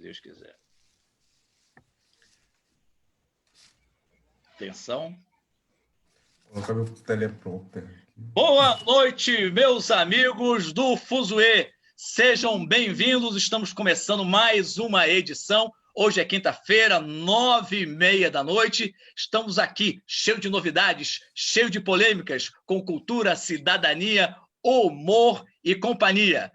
Deus quiser. Atenção. Vou colocar meu teleprompter. Boa noite, meus amigos do Fuzue. Sejam bem-vindos. Estamos começando mais uma edição. Hoje é quinta-feira, 9h30 da noite. Estamos aqui, cheio de novidades, cheio de polêmicas, com cultura, cidadania, humor e companhia.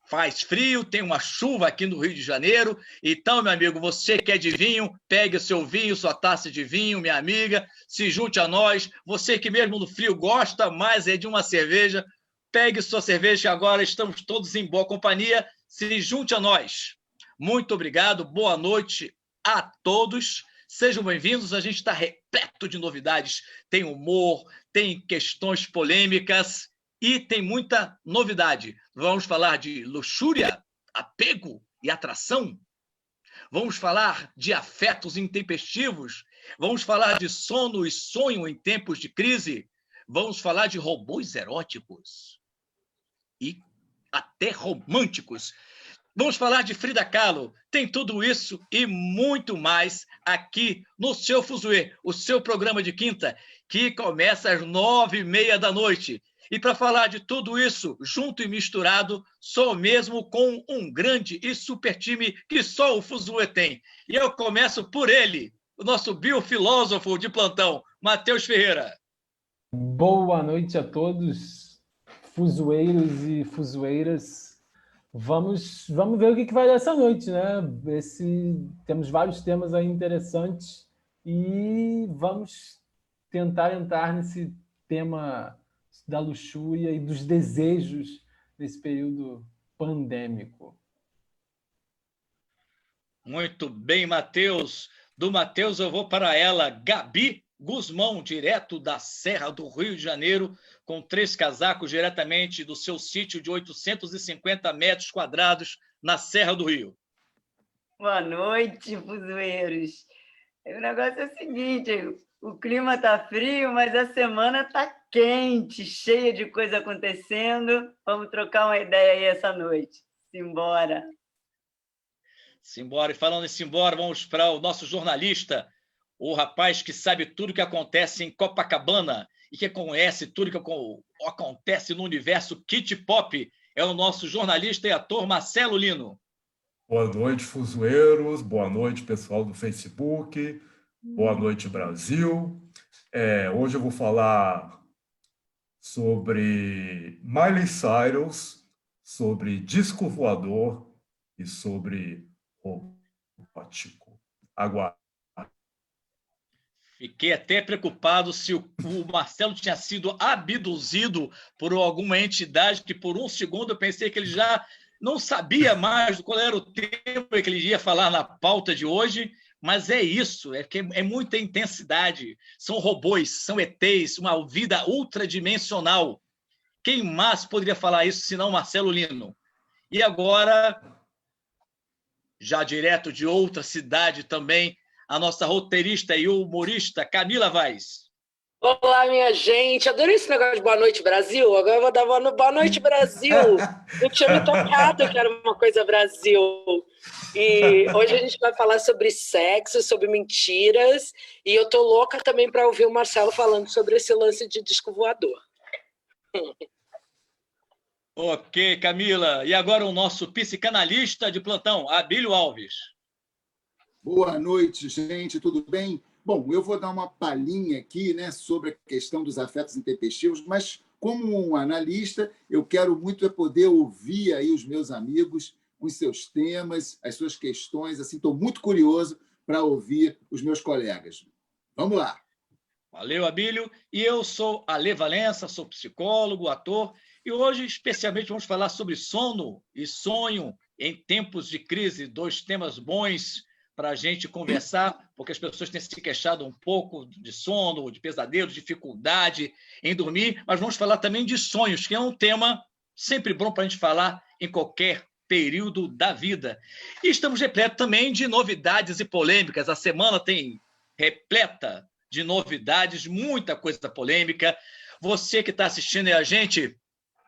Faz frio, tem uma chuva aqui no Rio de Janeiro. Então, meu amigo, você que é de vinho, pegue o seu vinho, sua taça de vinho, minha amiga, se junte a nós. Você que mesmo no frio gosta mais é de uma cerveja, pegue sua cerveja, que agora estamos todos em boa companhia. Se junte a nós. Muito obrigado, boa noite a todos. Sejam bem-vindos, a gente está repleto de novidades. Tem humor, tem questões polêmicas e tem muita novidade. Vamos falar de luxúria, apego e atração. Vamos falar de afetos intempestivos. Vamos falar de sono e sonho em tempos de crise. Vamos falar de robôs eróticos e até românticos. Vamos falar de Frida Kahlo. Tem tudo isso e muito mais aqui no seu Fuzue, o seu programa de quinta, que começa às 9h30 da noite. E para falar de tudo isso, junto e misturado, sou mesmo com um grande e super time que só o Fuzue tem. E eu começo por ele, o nosso biofilósofo de plantão, Matheus Ferreira. Boa noite a todos, fuzueiros e fuzueiras. Vamos ver o que vai dar essa noite, né? Temos vários temas aí interessantes e vamos tentar entrar nesse tema da luxúria e dos desejos nesse período pandêmico. Muito bem, Matheus. Do Matheus eu vou para ela, Gabi Guzmão, direto da Serra do Rio de Janeiro, com 3 casacos diretamente do seu sítio de 850 metros quadrados na Serra do Rio. Boa noite, fuzueiros. O negócio é o seguinte, o clima está frio, mas a semana está quente, cheia de coisa acontecendo. Vamos trocar uma ideia aí essa noite. Simbora. Simbora. E falando em simbora, vamos para o nosso jornalista, o rapaz que sabe tudo que acontece em Copacabana e que conhece tudo que acontece no universo Kit Pop. É o nosso jornalista e ator Marcelo Lino. Boa noite, fuzueiros. Boa noite, pessoal do Facebook. Boa noite, Brasil. Hoje eu vou falar sobre Miley Cyrus, sobre disco voador e sobre robótico. Aguarde. Fiquei até preocupado se o Marcelo tinha sido abduzido por alguma entidade, que por um segundo eu pensei que ele já não sabia mais qual era o tema que ele ia falar na pauta de hoje, mas é isso, é muita intensidade. São robôs, são ETs, uma vida ultradimensional. Quem mais poderia falar isso senão Marcelo Lino? E agora, já direto de outra cidade também, a nossa roteirista e humorista Camila Vaz. Olá, minha gente. Adorei esse negócio de Boa Noite, Brasil. Agora eu vou dar Boa Noite, Brasil. Eu tinha me tocado que era uma coisa Brasil. E hoje a gente vai falar sobre sexo, sobre mentiras. E eu tô louca também para ouvir o Marcelo falando sobre esse lance de disco voador. Ok, Camila. E agora o nosso psicanalista de plantão, Abílio Alves. Boa noite, gente. Tudo bem? Bom, eu vou dar uma palhinha aqui, né, sobre a questão dos afetos intempestivos, mas como um analista, eu quero muito poder ouvir aí os meus amigos, os seus temas, as suas questões. Assim, estou muito curioso para ouvir os meus colegas. Vamos lá. Valeu, Abílio. E eu sou Ale Valença, sou psicólogo, ator, e hoje, especialmente, vamos falar sobre sono e sonho em tempos de crise, 2 temas bons para a gente conversar, porque as pessoas têm se queixado um pouco de sono, de pesadelo, de dificuldade em dormir, mas vamos falar também de sonhos, que é um tema sempre bom para a gente falar em qualquer período da vida. E estamos repletos também de novidades e polêmicas. A semana tem repleta de novidades, muita coisa polêmica. Você que está assistindo a gente,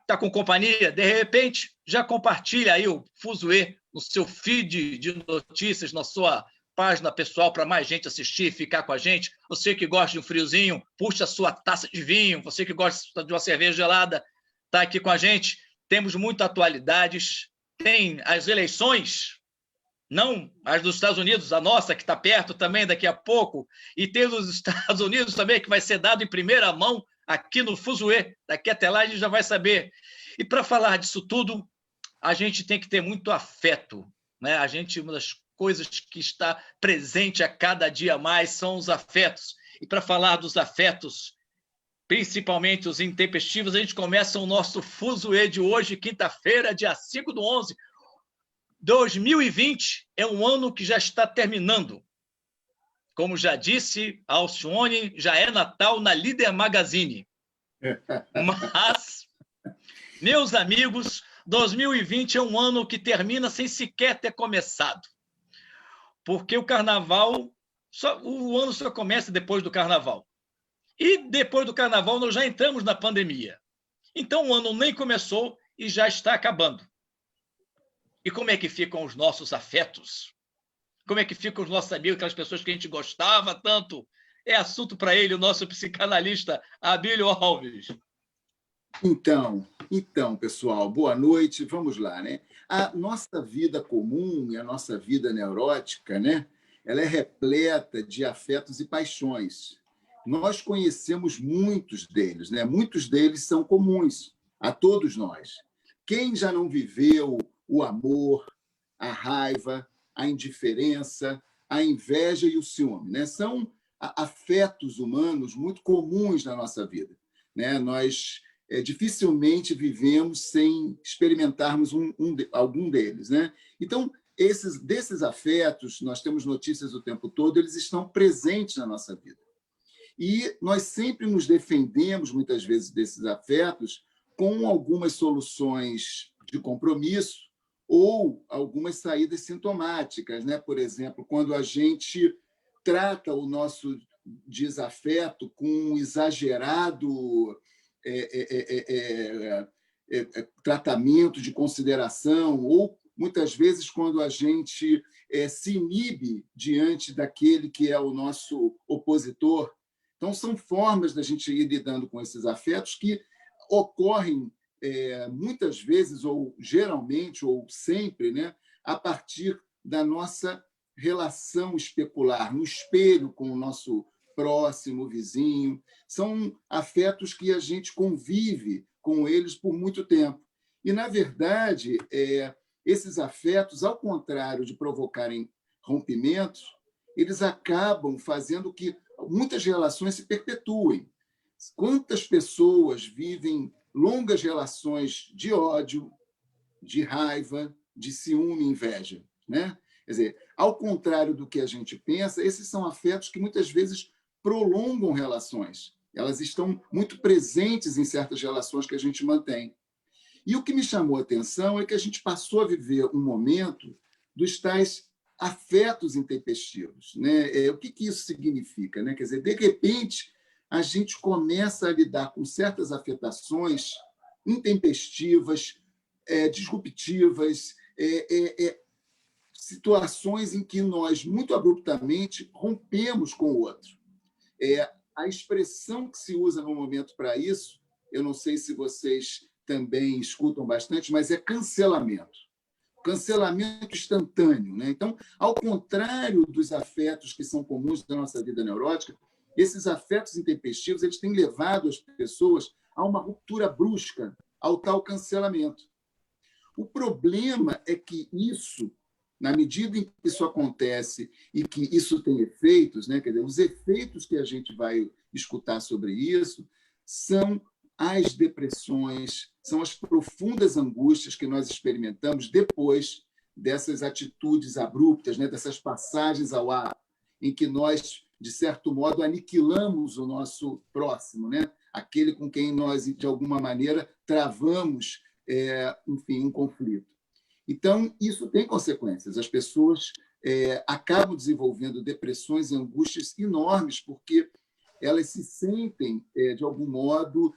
está com companhia, de repente, já compartilha aí o Fuzue, no seu feed de notícias, na sua página pessoal, para mais gente assistir, ficar com a gente. Você que gosta de um friozinho, puxa a sua taça de vinho. Você que gosta de uma cerveja gelada, está aqui com a gente. Temos muitas atualidades. Tem as eleições, não as dos Estados Unidos, a nossa, que está perto também daqui a pouco, e tem dos Estados Unidos também, que vai ser dado em primeira mão aqui no Fuzue. Daqui até lá a gente já vai saber. E para falar disso tudo, a gente tem que ter muito afeto, né? Uma das coisas que está presente a cada dia mais são os afetos. E para falar dos afetos, principalmente os intempestivos, a gente começa o nosso Fuzue de hoje, quinta-feira, dia 5/11. 2020 é um ano que já está terminando. Como já disse a Alcione, já é Natal na Líder Magazine. Mas, meus amigos, 2020 é um ano que termina sem sequer ter começado. Porque o carnaval, o ano só começa depois do carnaval. E depois do carnaval nós já entramos na pandemia. Então o ano nem começou e já está acabando. E como é que ficam os nossos afetos? Como é que ficam os nossos amigos, aquelas pessoas que a gente gostava tanto? É assunto para ele, o nosso psicanalista Abílio Alves. Então, pessoal, boa noite. Vamos lá, né? A nossa vida comum e a nossa vida neurótica, né? Ela é repleta de afetos e paixões. Nós conhecemos muitos deles, né? Muitos deles são comuns a todos nós. Quem já não viveu o amor, a raiva, a indiferença, a inveja e o ciúme, né? São afetos humanos muito comuns na nossa vida, né? Nós dificilmente vivemos sem experimentarmos algum deles, né? Então, desses afetos, nós temos notícias o tempo todo, eles estão presentes na nossa vida. E nós sempre nos defendemos, muitas vezes, desses afetos com algumas soluções de compromisso ou algumas saídas sintomáticas, né? Por exemplo, quando a gente trata o nosso desafeto com um exagerado tratamento de consideração, ou muitas vezes quando a gente se inibe diante daquele que é o nosso opositor. Então, são formas da gente ir lidando com esses afetos que ocorrem muitas vezes, ou geralmente, ou sempre, né, a partir da nossa relação especular, no espelho com o nosso próximo, vizinho. São afetos que a gente convive com eles por muito tempo. E, na verdade, esses afetos, ao contrário de provocarem rompimentos, eles acabam fazendo que muitas relações se perpetuem. Quantas pessoas vivem longas relações de ódio, de raiva, de ciúme e inveja, né? Quer dizer, ao contrário do que a gente pensa, esses são afetos que muitas vezes prolongam relações. Elas estão muito presentes em certas relações que a gente mantém. E o que me chamou a atenção é que a gente passou a viver um momento dos tais afetos intempestivos, né? O que isso significa, né? Quer dizer, de repente, a gente começa a lidar com certas afetações intempestivas, disruptivas, situações em que nós, muito abruptamente, rompemos com o outro. A expressão que se usa no momento para isso, eu não sei se vocês também escutam bastante, mas é cancelamento. Cancelamento instantâneo, né? Então, ao contrário dos afetos que são comuns da nossa vida neurótica, esses afetos intempestivos eles têm levado as pessoas a uma ruptura brusca, ao tal cancelamento. O problema é que isso, na medida em que isso acontece e que isso tem efeitos, né? Quer dizer, os efeitos que a gente vai escutar sobre isso são as depressões, são as profundas angústias que nós experimentamos depois dessas atitudes abruptas, né? Dessas passagens ao ar, em que nós, de certo modo, aniquilamos o nosso próximo, né? Aquele com quem nós, de alguma maneira, travamos enfim, um conflito. Então, isso tem consequências. As pessoas acabam desenvolvendo depressões e angústias enormes, porque elas se sentem, de algum modo,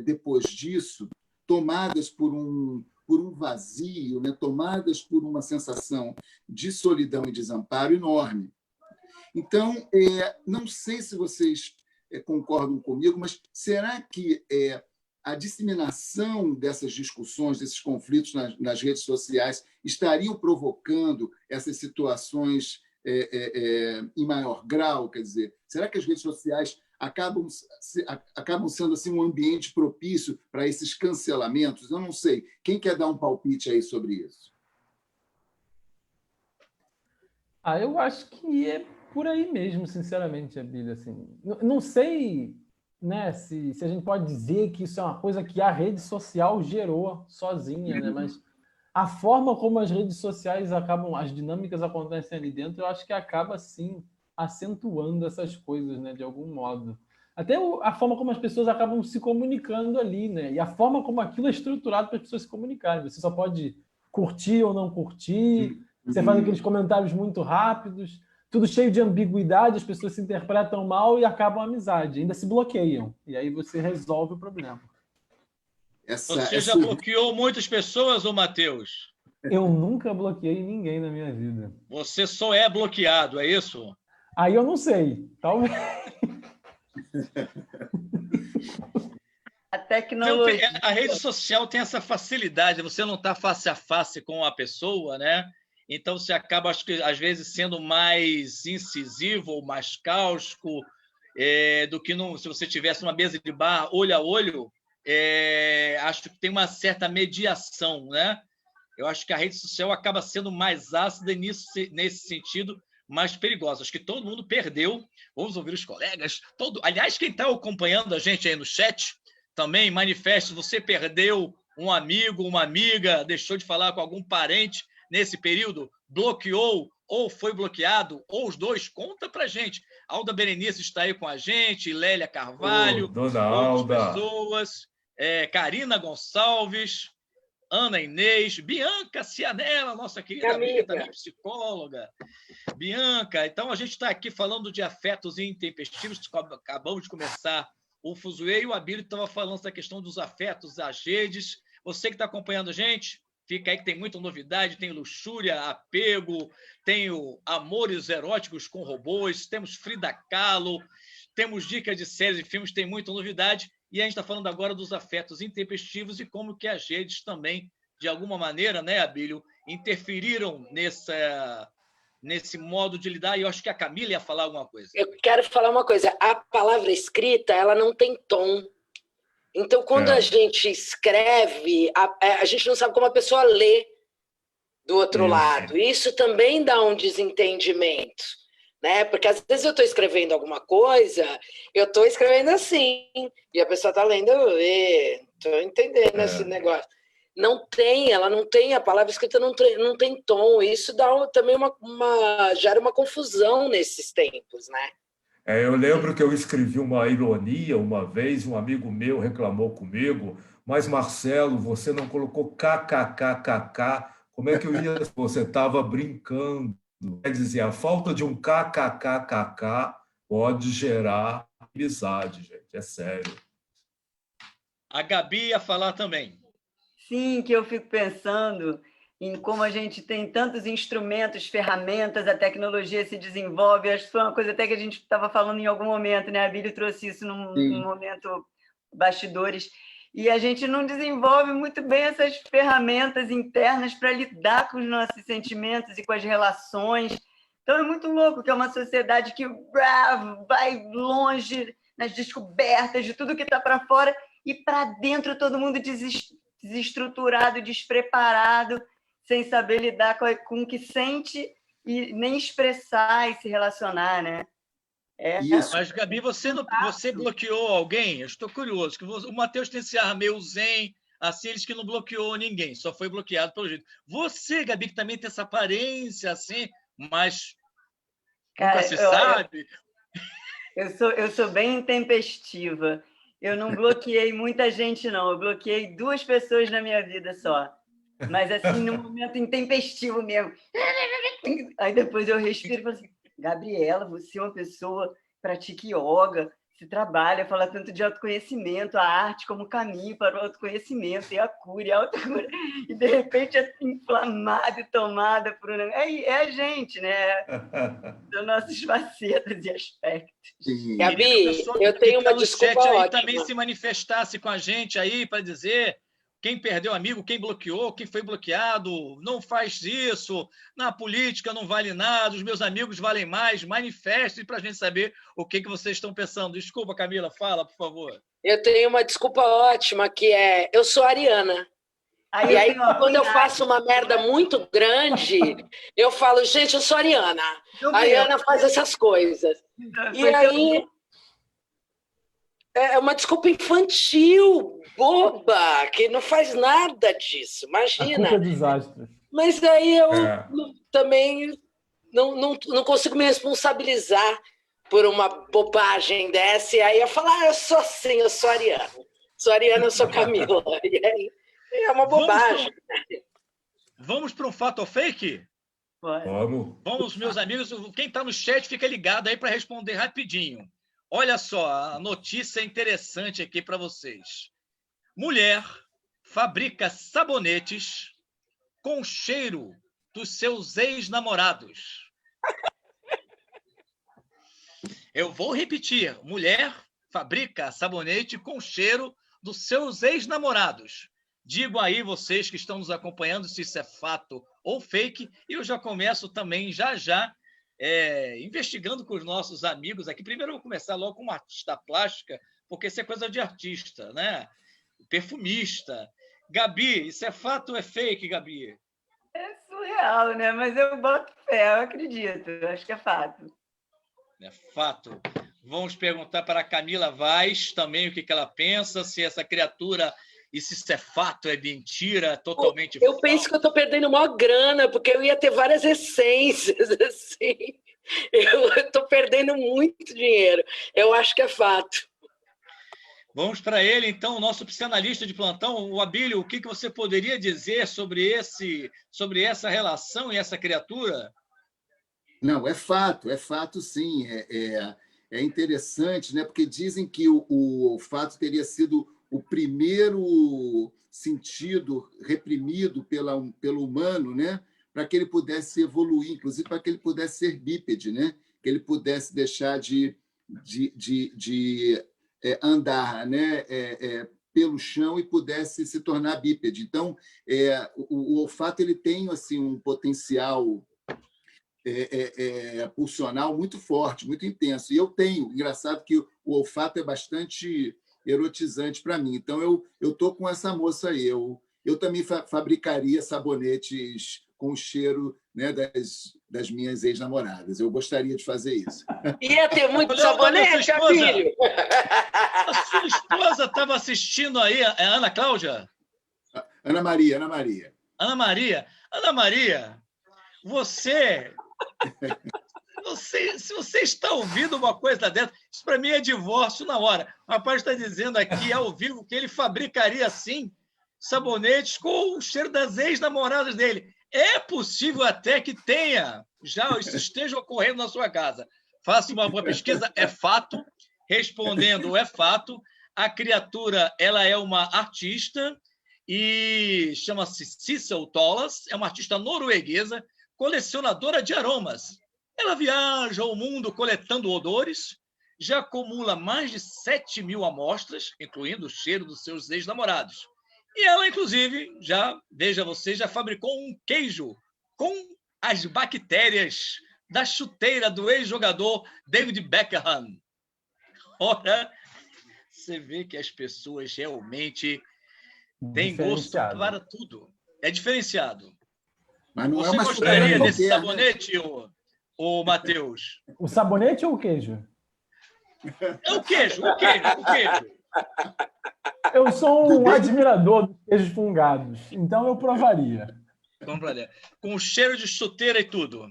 depois disso, tomadas por por um vazio, né? Tomadas por uma sensação de solidão e desamparo enorme. Então, não sei se vocês concordam comigo, mas será que a disseminação dessas discussões, desses conflitos nas redes sociais estariam provocando essas situações em maior grau? Quer dizer, será que as redes sociais acabam sendo assim, um ambiente propício para esses cancelamentos? Eu não sei. Quem quer dar um palpite aí sobre isso? Eu acho que é por aí mesmo, sinceramente, Abílio. Assim, não sei, né, se a gente pode dizer que isso é uma coisa que a rede social gerou sozinha, né? Mas a forma como as redes sociais as dinâmicas acontecem ali dentro, eu acho que acaba, sim, acentuando essas coisas, né, de algum modo. Até a forma como as pessoas acabam se comunicando ali, né? E a forma como aquilo é estruturado para as pessoas se comunicarem. Você só pode curtir ou não curtir, você faz aqueles comentários muito rápidos, tudo cheio de ambiguidade, as pessoas se interpretam mal e acabam a amizade, ainda se bloqueiam. E aí você resolve o problema. Você já bloqueou muitas pessoas, ô Matheus? Eu nunca bloqueei ninguém na minha vida. Você só é bloqueado, é isso? Aí eu não sei. Talvez. A tecnologia. A rede social tem essa facilidade, você não está face a face com a pessoa, né? Então você acaba, acho que, às vezes, sendo mais incisivo ou mais cáustico do que se você tivesse uma mesa de bar olho a olho. Acho que tem uma certa mediação, né? Eu acho que a rede social acaba sendo mais ácida e, nesse sentido, mais perigosa. Acho que todo mundo perdeu. Vamos ouvir os colegas. Aliás, quem está acompanhando a gente aí no chat, também manifeste se você perdeu um amigo, uma amiga, deixou de falar com algum parente nesse período, bloqueou ou foi bloqueado, ou os dois. Conta pra gente. Alda Berenice está aí com a gente, Lélia Carvalho, Dona Alda. pessoas, Karina Gonçalves, Ana Inês, Bianca Cianella, nossa querida amiga, também psicóloga. Bianca, então a gente está aqui falando de afetos intempestivos, acabamos de começar o Fuzuê e o Abílio estava falando essa questão dos afetos, das redes. Você que está acompanhando a gente, fica aí que tem muita novidade, tem luxúria, apego, tem amores eróticos com robôs, temos Frida Kahlo, temos dicas de séries e filmes, tem muita novidade. E a gente está falando agora dos afetos intempestivos e como que as redes também, de alguma maneira, né, Abílio, interferiram nesse modo de lidar. E eu acho que a Camila ia falar alguma coisa. Eu quero falar uma coisa. A palavra escrita, ela não tem tom. Então, quando a gente escreve, a gente não sabe como a pessoa lê do outro lado. Isso também dá um desentendimento, né? Porque às vezes eu estou escrevendo alguma coisa, eu estou escrevendo assim, e a pessoa está lendo, estou entendendo esse negócio. Ela não tem, a palavra escrita não tem tom. Isso dá também gera uma confusão nesses tempos, né? Eu lembro que eu escrevi uma ironia uma vez, um amigo meu reclamou comigo, mas Marcelo, você não colocou kkkk, como é que eu ia? Você estava brincando. Quer dizer, a falta de um kkkk pode gerar amizade, gente, é sério. A Gabi ia falar também. Sim, que eu fico pensando em como a gente tem tantos instrumentos, ferramentas, a tecnologia se desenvolve. Acho que foi uma coisa até que a gente estava falando em algum momento, né? A Bíblia trouxe isso num momento bastidores. E a gente não desenvolve muito bem essas ferramentas internas para lidar com os nossos sentimentos e com as relações. Então, é muito louco que é uma sociedade que vai longe nas descobertas de tudo que está para fora e para dentro todo mundo desestruturado, despreparado, sem saber lidar com o que sente e nem expressar e se relacionar, né? Mas, Gabi, você bloqueou alguém? Eu estou curioso. O Matheus tem esse ar meio zen, assim, eles que não bloqueou ninguém, só foi bloqueado pelo jeito. Você, Gabi, que também tem essa aparência assim, mas nunca se sabe. Eu sou bem intempestiva. Eu não bloqueei muita gente, não. Eu bloqueei 2 pessoas na minha vida só. Mas, assim, num momento intempestivo mesmo. Aí depois eu respiro e falo assim, Gabriela, você é uma pessoa que pratica yoga, se trabalha, fala tanto de autoconhecimento, a arte como caminho para o autoconhecimento, e a cura, e a autocura, e de repente é inflamada e tomada por um... É a gente, né? Das nossas facetas e aspectos. Sim. Gabi, eu tenho uma desculpa aí ótima. também se manifestasse com a gente aí para dizer quem perdeu amigo, quem bloqueou, quem foi bloqueado, não faz isso, na política não vale nada, os meus amigos valem mais, manifestem para a gente saber o que vocês estão pensando. Desculpa, Camila, fala, por favor. Eu tenho uma desculpa ótima, que é, eu sou ariana. E aí, quando eu faço uma merda muito grande, eu falo, gente, eu sou ariana. A Ariana faz essas coisas. E aí... É uma desculpa infantil, boba, que não faz nada disso, imagina. A culpa é desastre. Mas aí eu também não consigo me responsabilizar por uma bobagem dessa, e aí eu falo, eu sou assim, eu sou ariana. Sou ariana, eu sou Camila. E aí é uma bobagem. Vamos para um fato ou fake? Vamos, meus amigos, quem está no chat fica ligado aí para responder rapidinho. Olha só, a notícia interessante aqui para vocês. Mulher fabrica sabonetes com cheiro dos seus ex-namorados. Eu vou repetir. Mulher fabrica sabonete com cheiro dos seus ex-namorados. Digam aí vocês que estão nos acompanhando se isso é fato ou fake. E eu já começo também já investigando com os nossos amigos aqui. Primeiro eu vou começar logo com uma artista plástica, porque isso é coisa de artista, né? Perfumista. Gabi, isso é fato ou é fake, Gabi? É surreal, né? Mas eu boto fé, eu acredito. Eu acho que é fato. É fato. Vamos perguntar para a Camila Vaz também o que ela pensa, se essa criatura... E se isso é fato, é mentira, totalmente falso. Eu penso que eu estou perdendo maior grana, porque eu ia ter várias essências, assim. Eu estou perdendo muito dinheiro. Eu acho que é fato. Vamos para ele, então, o nosso psicanalista de plantão. O Abílio, o que você poderia dizer sobre essa relação e essa criatura? Não, é fato sim. É interessante, né? Porque dizem que o fato teria sido o primeiro sentido reprimido pelo humano, né? Para que ele pudesse evoluir, inclusive para que ele pudesse ser bípede, né? Que ele pudesse deixar de andar, né? Pelo chão e pudesse se tornar bípede. Então, o olfato ele tem assim, um potencial pulsional muito forte, muito intenso. E eu tenho. Engraçado que o olfato é bastante erotizante para mim. Então, eu estou com essa moça aí. Eu também fabricaria sabonetes com o cheiro, né, das minhas ex-namoradas. Eu gostaria de fazer isso. Ia ter muito sabonete, filho! A sua esposa estava assistindo aí, é Ana Cláudia? Ana Maria. Ana Maria, você... Se você está ouvindo uma coisa dessa, isso para mim é divórcio na hora. O rapaz está dizendo aqui, ao vivo, que ele fabricaria, sim, sabonetes com o cheiro das ex-namoradas dele. É possível até que isso esteja ocorrendo na sua casa. Faça uma boa pesquisa, é fato. Respondendo, é fato. A criatura, ela é uma artista e chama-se Sissel Tollas, é uma artista norueguesa, colecionadora de aromas. Ela viaja ao mundo coletando odores, já acumula mais de 7.000 amostras, incluindo o cheiro dos seus ex-namorados. E ela, inclusive, já fabricou um queijo com as bactérias da chuteira do ex-jogador David Beckham. Ora, você vê que as pessoas realmente têm gosto para tudo. É diferenciado. Mas não você gostaria desse sabonete, ô Matheus? O sabonete ou o queijo? É o queijo. Eu sou um admirador dos queijos fungados, então eu provaria. Com cheiro de chuteira e tudo.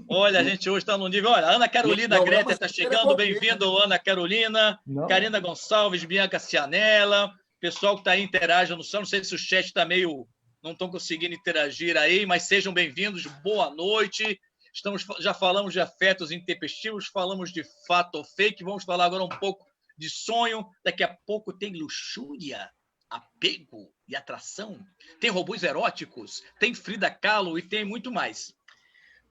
Olha, a gente hoje está no nível... Olha, Ana Carolina Greta está chegando. Bem-vindo, Ana Carolina. Karina Gonçalves, Bianca Cianella. Pessoal que está aí, interaja no céu. Não sei se o chat está meio... Não estão conseguindo interagir aí, mas sejam bem-vindos. Boa noite. Já falamos de afetos intempestivos, falamos de fato ou fake, vamos falar agora um pouco de sonho. Daqui a pouco tem luxúria, apego e atração. Tem robôs eróticos, tem Frida Kahlo e tem muito mais.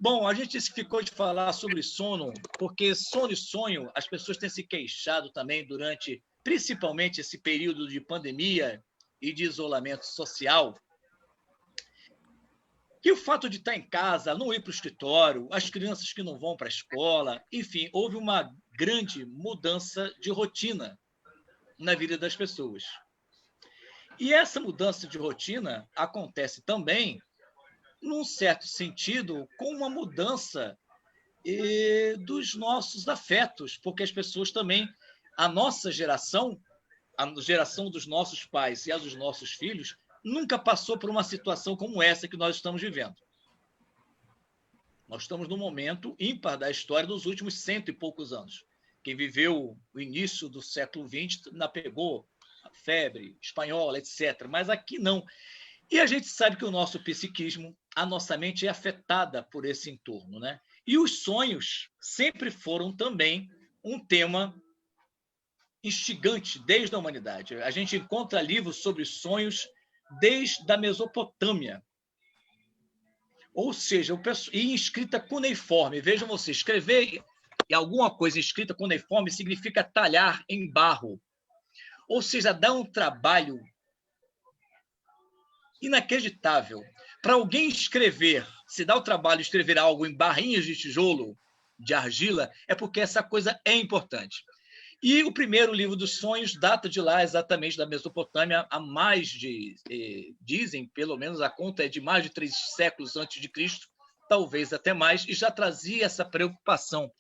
Bom, a gente ficou de falar sobre sono, porque sono e sonho, as pessoas têm se queixado também durante, principalmente, esse período de pandemia e de isolamento social. E o fato de estar em casa, não ir para o escritório, as crianças que não vão para a escola, enfim, houve uma grande mudança de rotina na vida das pessoas. E essa mudança de rotina acontece também, num certo sentido, com uma mudança dos nossos afetos, porque as pessoas também, a nossa geração, a geração dos nossos pais e a dos nossos filhos, nunca passou por uma situação como essa que nós estamos vivendo. Nós estamos num momento ímpar da história dos últimos 100 e poucos anos. Quem viveu o início do século XX pegou a febre espanhola, etc. Mas aqui não. E a gente sabe que o nosso psiquismo, a nossa mente é afetada por esse entorno, né? E os sonhos sempre foram também um tema instigante desde a humanidade. A gente encontra livros sobre sonhos desde a Mesopotâmia. Ou seja, e escrita cuneiforme. Vejam vocês, escrever alguma coisa escrita cuneiforme significa talhar em barro. Ou seja, dá um trabalho inacreditável. Para alguém escrever, se dá o trabalho de escrever algo em barrinhas de tijolo, de argila, é porque essa coisa é importante. E o primeiro livro dos sonhos data de lá, exatamente da Mesopotâmia, há mais de, dizem, pelo menos a conta é de mais de 3 séculos antes de Cristo, talvez até mais, e já trazia essa preocupação.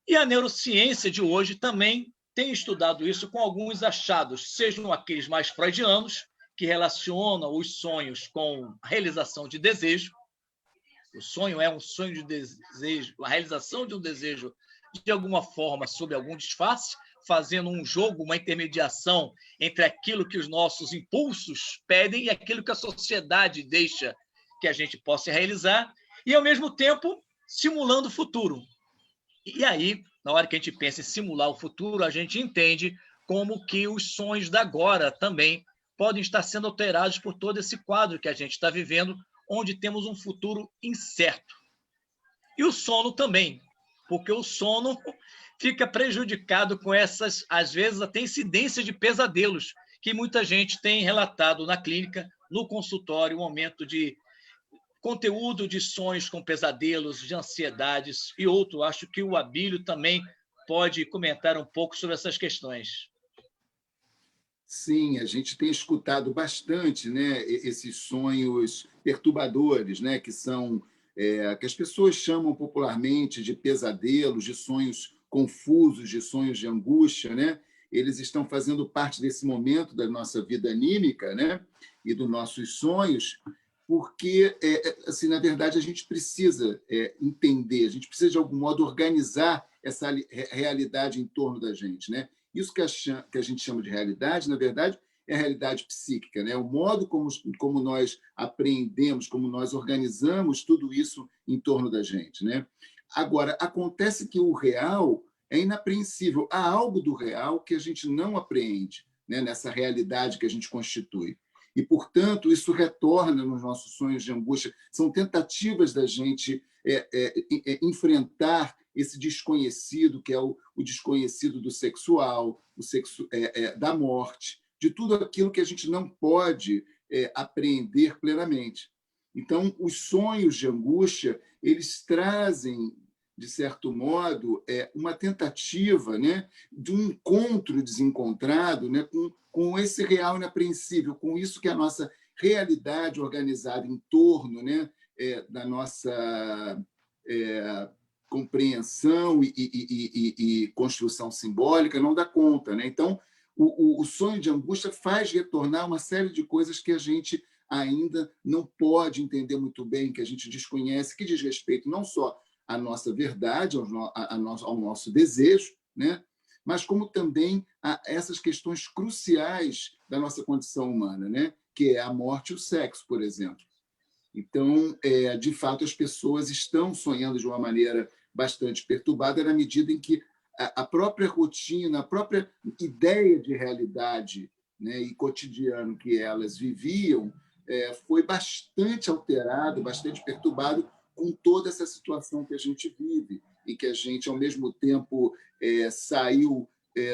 E a neurociência de hoje também tem estudado isso com alguns achados, sejam aqueles mais freudianos, que relacionam os sonhos com a realização de desejo. O sonho é um sonho de desejo, a realização de um desejo de alguma forma, sob algum disfarce, fazendo um jogo, uma intermediação entre aquilo que os nossos impulsos pedem e aquilo que a sociedade deixa que a gente possa realizar, e, ao mesmo tempo, simulando o futuro. E aí, na hora que a gente pensa em simular o futuro, a gente entende como que os sonhos da agora também podem estar sendo alterados por todo esse quadro que a gente está vivendo, onde temos um futuro incerto. E o sono também, porque o sono fica prejudicado com essas, às vezes, até incidência de pesadelos, que muita gente tem relatado na clínica, no consultório, um momento de conteúdo de sonhos com pesadelos, de ansiedades e outro. Acho que o Abílio também pode comentar um pouco sobre essas questões. Sim, a gente tem escutado bastante, né, esses sonhos perturbadores, né, que são que as pessoas chamam popularmente de pesadelos, de sonhos confusos, de sonhos de angústia, né? Eles estão fazendo parte desse momento da nossa vida anímica, né, e dos nossos sonhos, porque, assim, na verdade, a gente precisa entender, a gente precisa, de algum modo, organizar essa realidade em torno da gente, né? Isso que a gente chama de realidade, na verdade, é a realidade psíquica, né? O modo como nós apreendemos, como nós organizamos tudo isso em torno da gente, né? Agora, acontece que o real é inapreensível. Há algo do real que a gente não apreende, né, nessa realidade que a gente constitui. E, portanto, isso retorna nos nossos sonhos de angústia. São tentativas da gente enfrentar esse desconhecido, que é o desconhecido do sexual, da morte, de tudo aquilo que a gente não pode apreender plenamente. Então, os sonhos de angústia, eles trazem, de certo modo, uma tentativa, né, de um encontro desencontrado, né, com esse real inapreensível, com isso que é a nossa realidade organizada em torno, né, da nossa compreensão e construção simbólica não dá conta, né? Então, o sonho de angústia faz retornar uma série de coisas que a gente ainda não pode entender muito bem, que a gente desconhece, que diz respeito não só à nossa verdade, ao nosso desejo, né? Mas como também a essas questões cruciais da nossa condição humana, né? Que é a morte e o sexo, por exemplo. Então, de fato, as pessoas estão sonhando de uma maneira bastante perturbada na medida em que a própria rotina, a própria ideia de realidade, né, e cotidiano que elas viviam foi bastante alterado, bastante perturbado com toda essa situação que a gente vive, em que a gente, ao mesmo tempo, saiu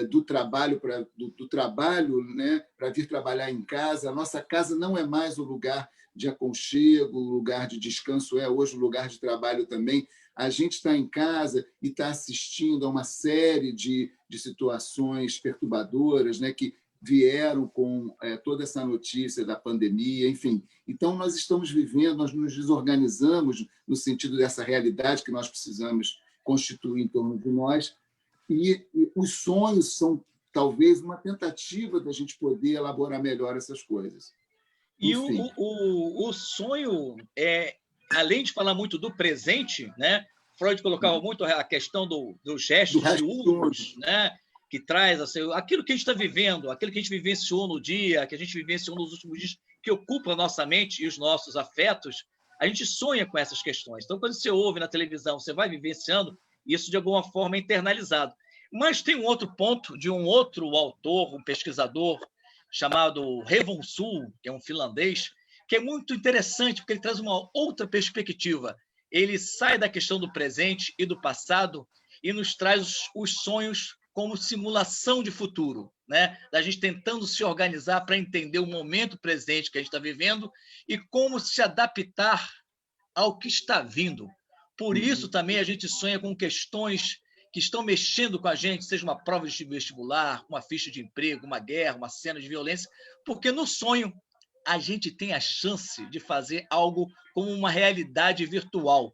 do trabalho do trabalho, né, para vir trabalhar em casa. A nossa casa não é mais o lugar de aconchego, o lugar de descanso, é hoje o lugar de trabalho também. A gente está em casa e está assistindo a uma série de situações perturbadoras, né, que vieram com toda essa notícia da pandemia, enfim. Então, nós estamos vivendo, nós nos desorganizamos no sentido dessa realidade que nós precisamos constituir em torno de nós, e os sonhos são, talvez, uma tentativa da gente poder elaborar melhor essas coisas. E o sonho, além de falar muito do presente, né? Freud colocava muito a questão dos gestos diurnos, né? Que traz assim, aquilo que a gente está vivendo, aquilo que a gente vivenciou no dia, que a gente vivenciou nos últimos dias, que ocupa a nossa mente e os nossos afetos, a gente sonha com essas questões. Então, quando você ouve na televisão, você vai vivenciando, isso de alguma forma é internalizado. Mas tem um outro ponto de um outro autor, um pesquisador, chamado Revonsul, que é um finlandês, que é muito interessante, porque ele traz uma outra perspectiva. Ele sai da questão do presente e do passado e nos traz os sonhos como simulação de futuro, né? Da gente tentando se organizar para entender o momento presente que a gente está vivendo e como se adaptar ao que está vindo. Por isso, também, a gente sonha com questões que estão mexendo com a gente, seja uma prova de vestibular, uma ficha de emprego, uma guerra, uma cena de violência, porque no sonho a gente tem a chance de fazer algo como uma realidade virtual.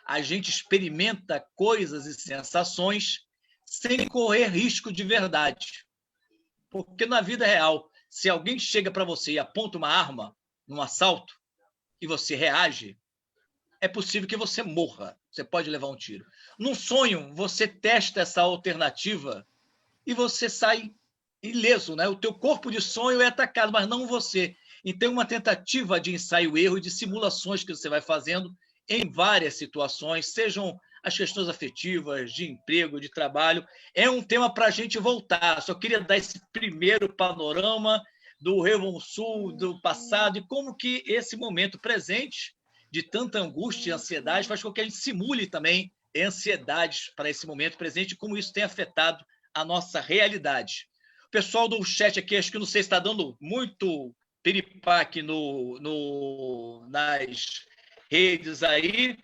A gente experimenta coisas e sensações sem correr risco de verdade. Porque na vida real, se alguém chega para você e aponta uma arma num assalto e você reage, é possível que você morra. Você pode levar um tiro. Num sonho, você testa essa alternativa e você sai ileso, né? O teu corpo de sonho é atacado, mas não você. Então, uma tentativa de ensaio e erro e de simulações que você vai fazendo em várias situações, sejam as questões afetivas, de emprego, de trabalho. É um tema para a gente voltar. Só queria dar esse primeiro panorama do Revonsul, do passado, e como que esse momento presente de tanta angústia e ansiedade faz com que a gente simule também ansiedades para esse momento presente e como isso tem afetado a nossa realidade. O pessoal do chat aqui, acho que não sei se está dando muito piripaque nas redes aí,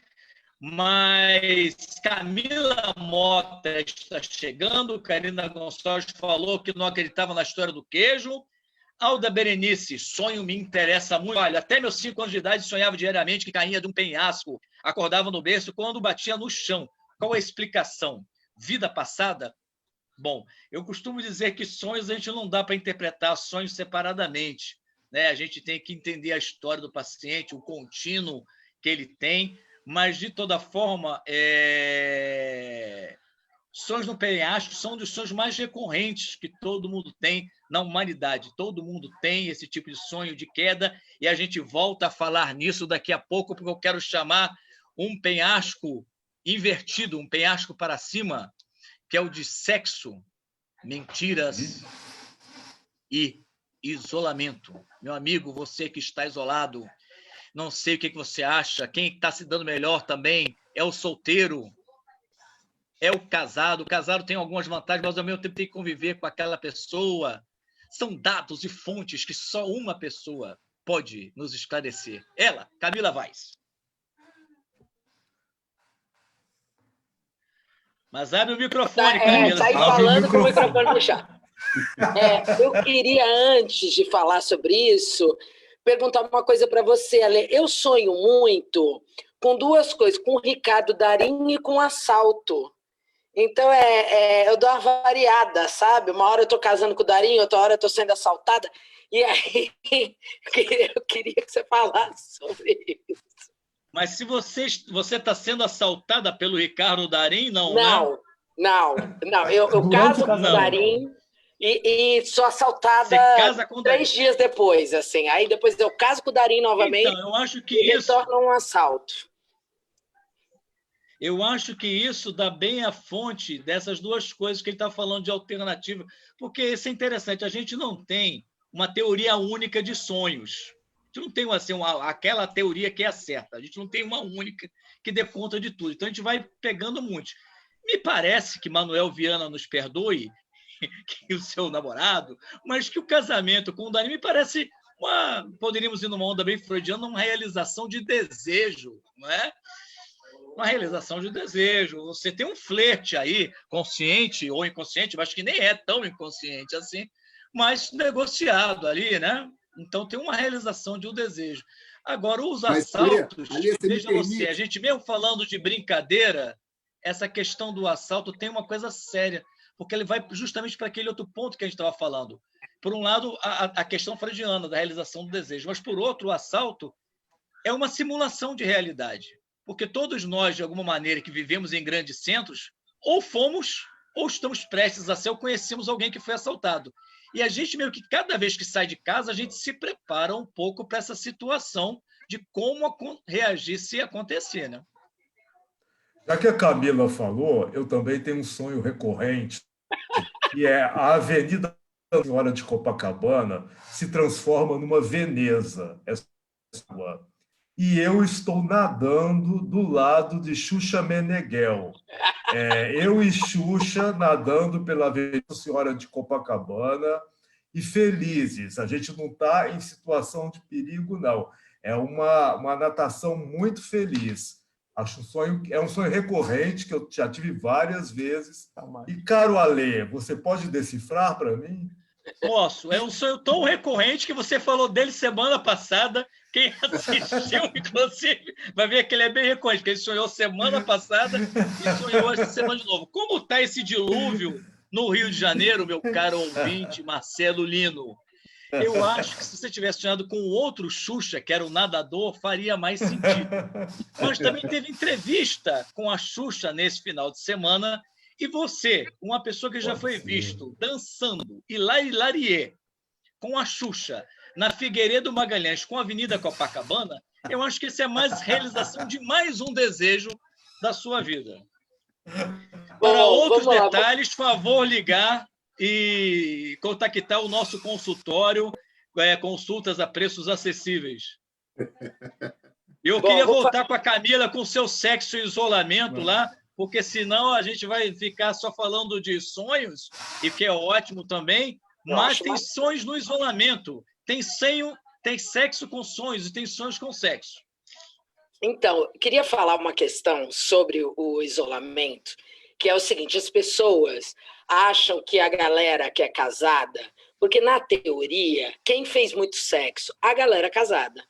mas Camila Mota está chegando, Karina Gonçalves falou que não acreditava na história do queijo. Alda Berenice, sonho me interessa muito. Olha, até meus 5 anos de idade sonhava diariamente que caía de um penhasco, acordava no berço quando batia no chão. Qual a explicação? Vida passada? Bom, eu costumo dizer que sonhos a gente não dá para interpretar sonhos separadamente, né? A gente tem que entender a história do paciente, o contínuo que ele tem, mas, de toda forma, sonhos no penhasco são um dos sonhos mais recorrentes que todo mundo tem na humanidade. Todo mundo tem esse tipo de sonho de queda e a gente volta a falar nisso daqui a pouco, porque eu quero chamar um penhasco invertido, um penhasco para cima, que é o de sexo, mentiras e isolamento. Meu amigo, você que está isolado, não sei o que você acha, quem está se dando melhor também é o solteiro, é o casado. O casado tem algumas vantagens, mas ao mesmo tempo tem que conviver com aquela pessoa. São dados e fontes que só uma pessoa pode nos esclarecer. Ela, Camila Vaz. Mas abre o microfone, Camila. Saí falando com o microfone puxado. Eu queria, antes de falar sobre isso, perguntar uma coisa para você, Ale. Eu sonho muito com 2 coisas, com o Ricardo Darín e com o assalto. Então, eu dou uma variada, sabe? Uma hora eu estou casando com o Darín, outra hora eu estou sendo assaltada. E aí, eu queria que você falasse sobre isso. Mas se você está sendo assaltada pelo Ricardo Darín, não, Não. Eu caso com o Darín, E sou assaltada Você casa com o Darim. 3 dias depois, assim. Aí depois eu caso com o Darim novamente Então, eu acho que e isso... retorno um assalto. Eu acho que isso dá bem a fonte dessas duas coisas que ele está falando de alternativa, porque isso é interessante. A gente não tem uma teoria única de sonhos. A gente não tem assim, aquela teoria que é a certa. A gente não tem uma única que dê conta de tudo. Então, a gente vai pegando muitos. Me parece que Manuel Viana nos perdoe, que o seu namorado, mas que o casamento com o Darim me parece poderíamos ir numa onda bem freudiana, uma realização de desejo, não é? Uma realização de desejo. Você tem um flerte aí, consciente ou inconsciente, mas que nem é tão inconsciente assim, mas negociado ali, né? Então tem uma realização de um desejo. Agora, os assaltos, veja você, a gente mesmo falando de brincadeira, essa questão do assalto tem uma coisa séria, porque ele vai justamente para aquele outro ponto que a gente estava falando. Por um lado, a questão freudiana da realização do desejo, mas por outro, o assalto é uma simulação de realidade. Porque todos nós, de alguma maneira, que vivemos em grandes centros, ou fomos, ou estamos prestes a ser, ou conhecemos alguém que foi assaltado. E a gente, meio que cada vez que sai de casa, a gente se prepara um pouco para essa situação de como reagir se acontecer, né? Já que a Camila falou, eu também tenho um sonho recorrente, que é a Avenida da Senhora de Copacabana se transforma numa Veneza. E eu estou nadando do lado de Xuxa Meneghel. Eu e Xuxa nadando pela Avenida Senhora de Copacabana e felizes. A gente não está em situação de perigo, não. É uma natação muito feliz. Acho é um sonho recorrente que eu já tive várias vezes. E, caro Alê, você pode decifrar para mim? Posso. É um sonho tão recorrente que você falou dele semana passada. Quem assistiu, inclusive, vai ver que ele é bem recorrente, que ele sonhou semana passada e sonhou essa semana de novo. Como está esse dilúvio no Rio de Janeiro, meu caro ouvinte, Marcelo Lino? Eu acho que se você tivesse sonhado com outro Xuxa, que era o nadador, faria mais sentido. Mas também teve entrevista com a Xuxa nesse final de semana. E você, uma pessoa que já foi visto dançando Hilariê com a Xuxa na Figueiredo Magalhães com a Avenida Copacabana, eu acho que isso é mais realização de mais um desejo da sua vida. Para outros detalhes, favor ligar e contactar o nosso consultório, consultas a preços acessíveis. Eu queria voltar com a Camila com o seu sexo e isolamento lá, porque senão a gente vai ficar só falando de sonhos, e que é ótimo também, mas tem sonhos no isolamento. Tem sexo com sonhos e tem sonhos com sexo. Então, eu queria falar uma questão sobre o isolamento, que é o seguinte: as pessoas acham que a galera que é casada, porque na teoria, quem fez muito sexo? A galera casada,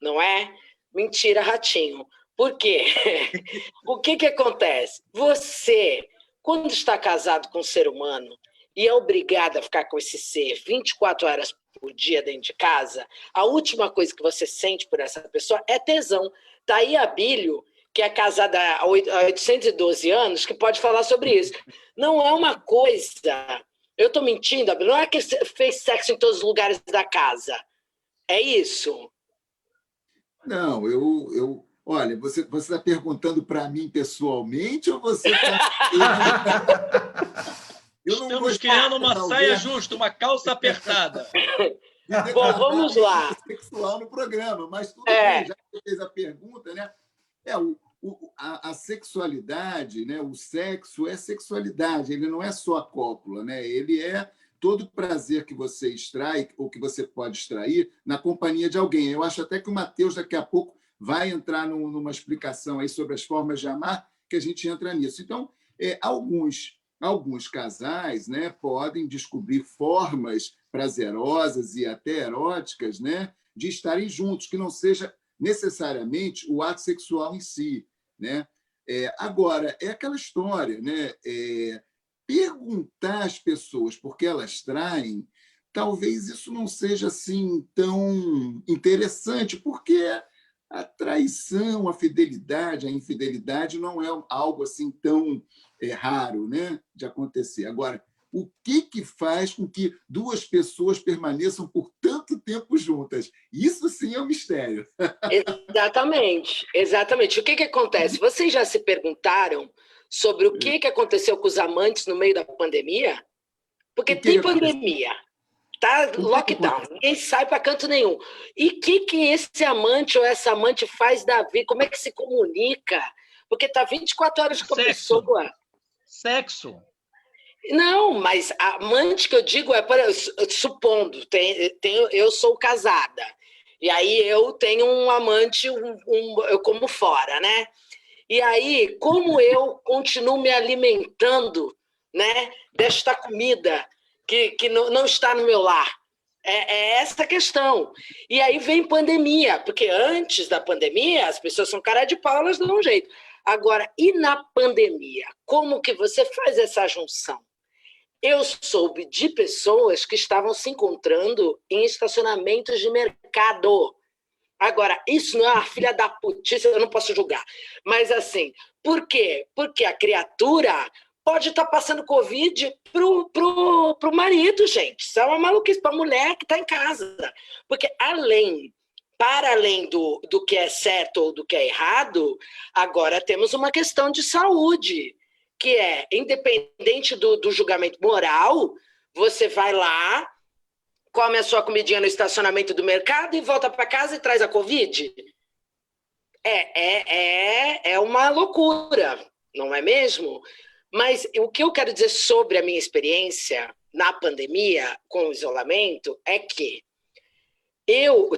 não é? Mentira, ratinho. Por quê? O que acontece? Você, quando está casado com um ser humano e é obrigado a ficar com esse ser 24 horas por dia dentro de casa, a última coisa que você sente por essa pessoa é tesão. Está aí a Bílio, que é casada há 812 anos, que pode falar sobre isso. Não é uma coisa... Eu estou mentindo, Abílio? Não é que fez sexo em todos os lugares da casa. É isso? Não, olha, você está perguntando para mim pessoalmente ou você está... Estamos criando uma saia justa, uma calça apertada. Bom, vamos lá. Sexual no programa, mas tudo bem, já que você fez a pergunta, né? A sexualidade, né? O sexo é sexualidade, ele não é só a cópula, né? Ele é todo o prazer que você extrai, ou que você pode extrair, na companhia de alguém. Eu acho até que o Matheus, daqui a pouco, vai entrar numa explicação aí sobre as formas de amar, que a gente entra nisso. Então, alguns casais, né, podem descobrir formas prazerosas e até eróticas, né, de estarem juntos, que não seja necessariamente o ato sexual em si, né? Agora, é aquela história, né? Perguntar às pessoas por que elas traem, talvez isso não seja assim tão interessante, porque a traição, a fidelidade, a infidelidade não é algo assim tão raro, né, de acontecer. Agora, O que faz com que duas pessoas permaneçam por tanto tempo juntas? Isso sim é um mistério. Exatamente, exatamente. O que acontece? Vocês já se perguntaram sobre o que aconteceu com os amantes no meio da pandemia? Porque tem pandemia, tá lockdown, ninguém sai para canto nenhum. E o que esse amante ou essa amante faz da vida? Como é que se comunica? Porque tá 24 horas com a pessoa. Sexo. Não, mas a amante que eu digo é, supondo, eu sou casada, e aí eu tenho um amante, eu como fora, né? E aí, como eu continuo me alimentando, né, desta comida que não está no meu lar? É essa a questão. E aí vem pandemia, porque antes da pandemia, as pessoas são cara de pau, elas dão um jeito. Agora, e na pandemia? Como que você faz essa junção? Eu soube de pessoas que estavam se encontrando em estacionamentos de mercado. Agora, isso não é uma filha da putice, eu não posso julgar. Mas assim, por quê? Porque a criatura pode estar passando Covid pro marido, gente. Isso é uma maluquice para a mulher que está em casa. Porque para além do que é certo ou do que é errado, agora temos uma questão de saúde, que é, independente do julgamento moral, você vai lá, come a sua comidinha no estacionamento do mercado e volta para casa e traz a Covid? É uma loucura, não é mesmo? Mas o que eu quero dizer sobre a minha experiência na pandemia, com o isolamento, é que